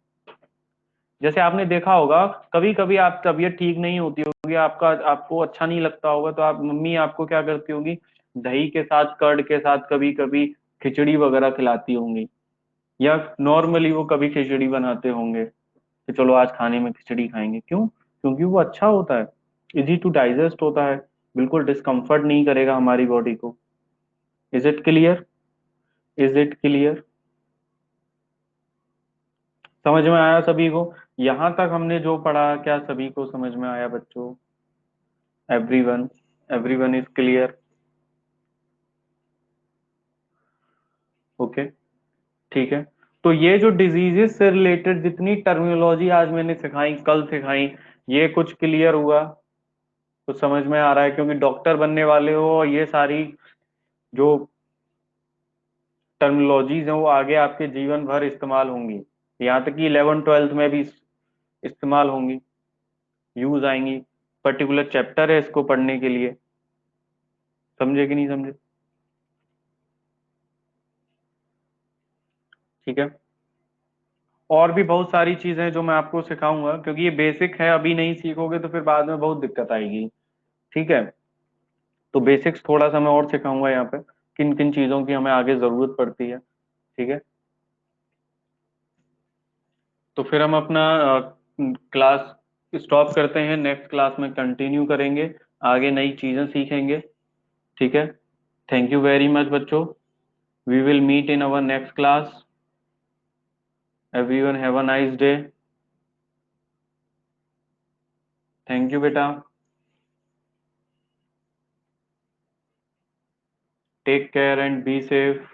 S2: जैसे आपने देखा होगा, कभी कभी आप तबीयत ठीक नहीं होती होगी, आपका आपको अच्छा नहीं लगता होगा, तो आप मम्मी आपको क्या करती होगी? दही के साथ, कर्ड के साथ, कभी कभी खिचड़ी वगैरह खिलाती होंगी, या नॉर्मली वो कभी खिचड़ी बनाते होंगे कि चलो आज खाने में खिचड़ी खाएंगे। क्यों? क्योंकि वो अच्छा होता है, इजी टू डाइजेस्ट होता है, बिल्कुल डिस्कम्फर्ट नहीं करेगा हमारी बॉडी को। Is it clear? Is it clear? समझ में आया सभी को? यहां तक हमने जो पढ़ा, क्या सभी को समझ में आया बच्चों? Everyone? Everyone is clear? Okay, ठीक है। तो ये जो डिजीजेस से रिलेटेड जितनी टर्मिनोलॉजी आज मैंने सिखाई, कल सिखाई, ये कुछ क्लियर हुआ? कुछ समझ में आ रहा है? क्योंकि डॉक्टर बनने वाले हो और ये सारी जो टर्मिनोलॉजीज हैं वो आगे आपके जीवन भर इस्तेमाल होंगी, यहाँ तक कि 11th 12th में भी इस्तेमाल होंगी, यूज आएंगी। पर्टिकुलर चैप्टर है इसको पढ़ने के लिए। समझे कि नहीं समझे? ठीक है। और भी बहुत सारी चीजें हैं जो मैं आपको सिखाऊंगा, क्योंकि ये बेसिक है, अभी नहीं सीखोगे तो फिर बाद में बहुत दिक्कत आएगी। ठीक है? तो बेसिक्स थोड़ा सा मैं और सिखाऊंगा यहाँ पे, किन किन चीजों की हमें आगे जरूरत पड़ती है। ठीक है? तो फिर हम अपना क्लास स्टॉप करते हैं, नेक्स्ट क्लास में कंटिन्यू करेंगे, आगे नई चीजें सीखेंगे। ठीक है? थैंक यू वेरी मच बच्चों। We will meet in our next class. Everyone have a nice day. Thank you बेटा। Take care and be safe.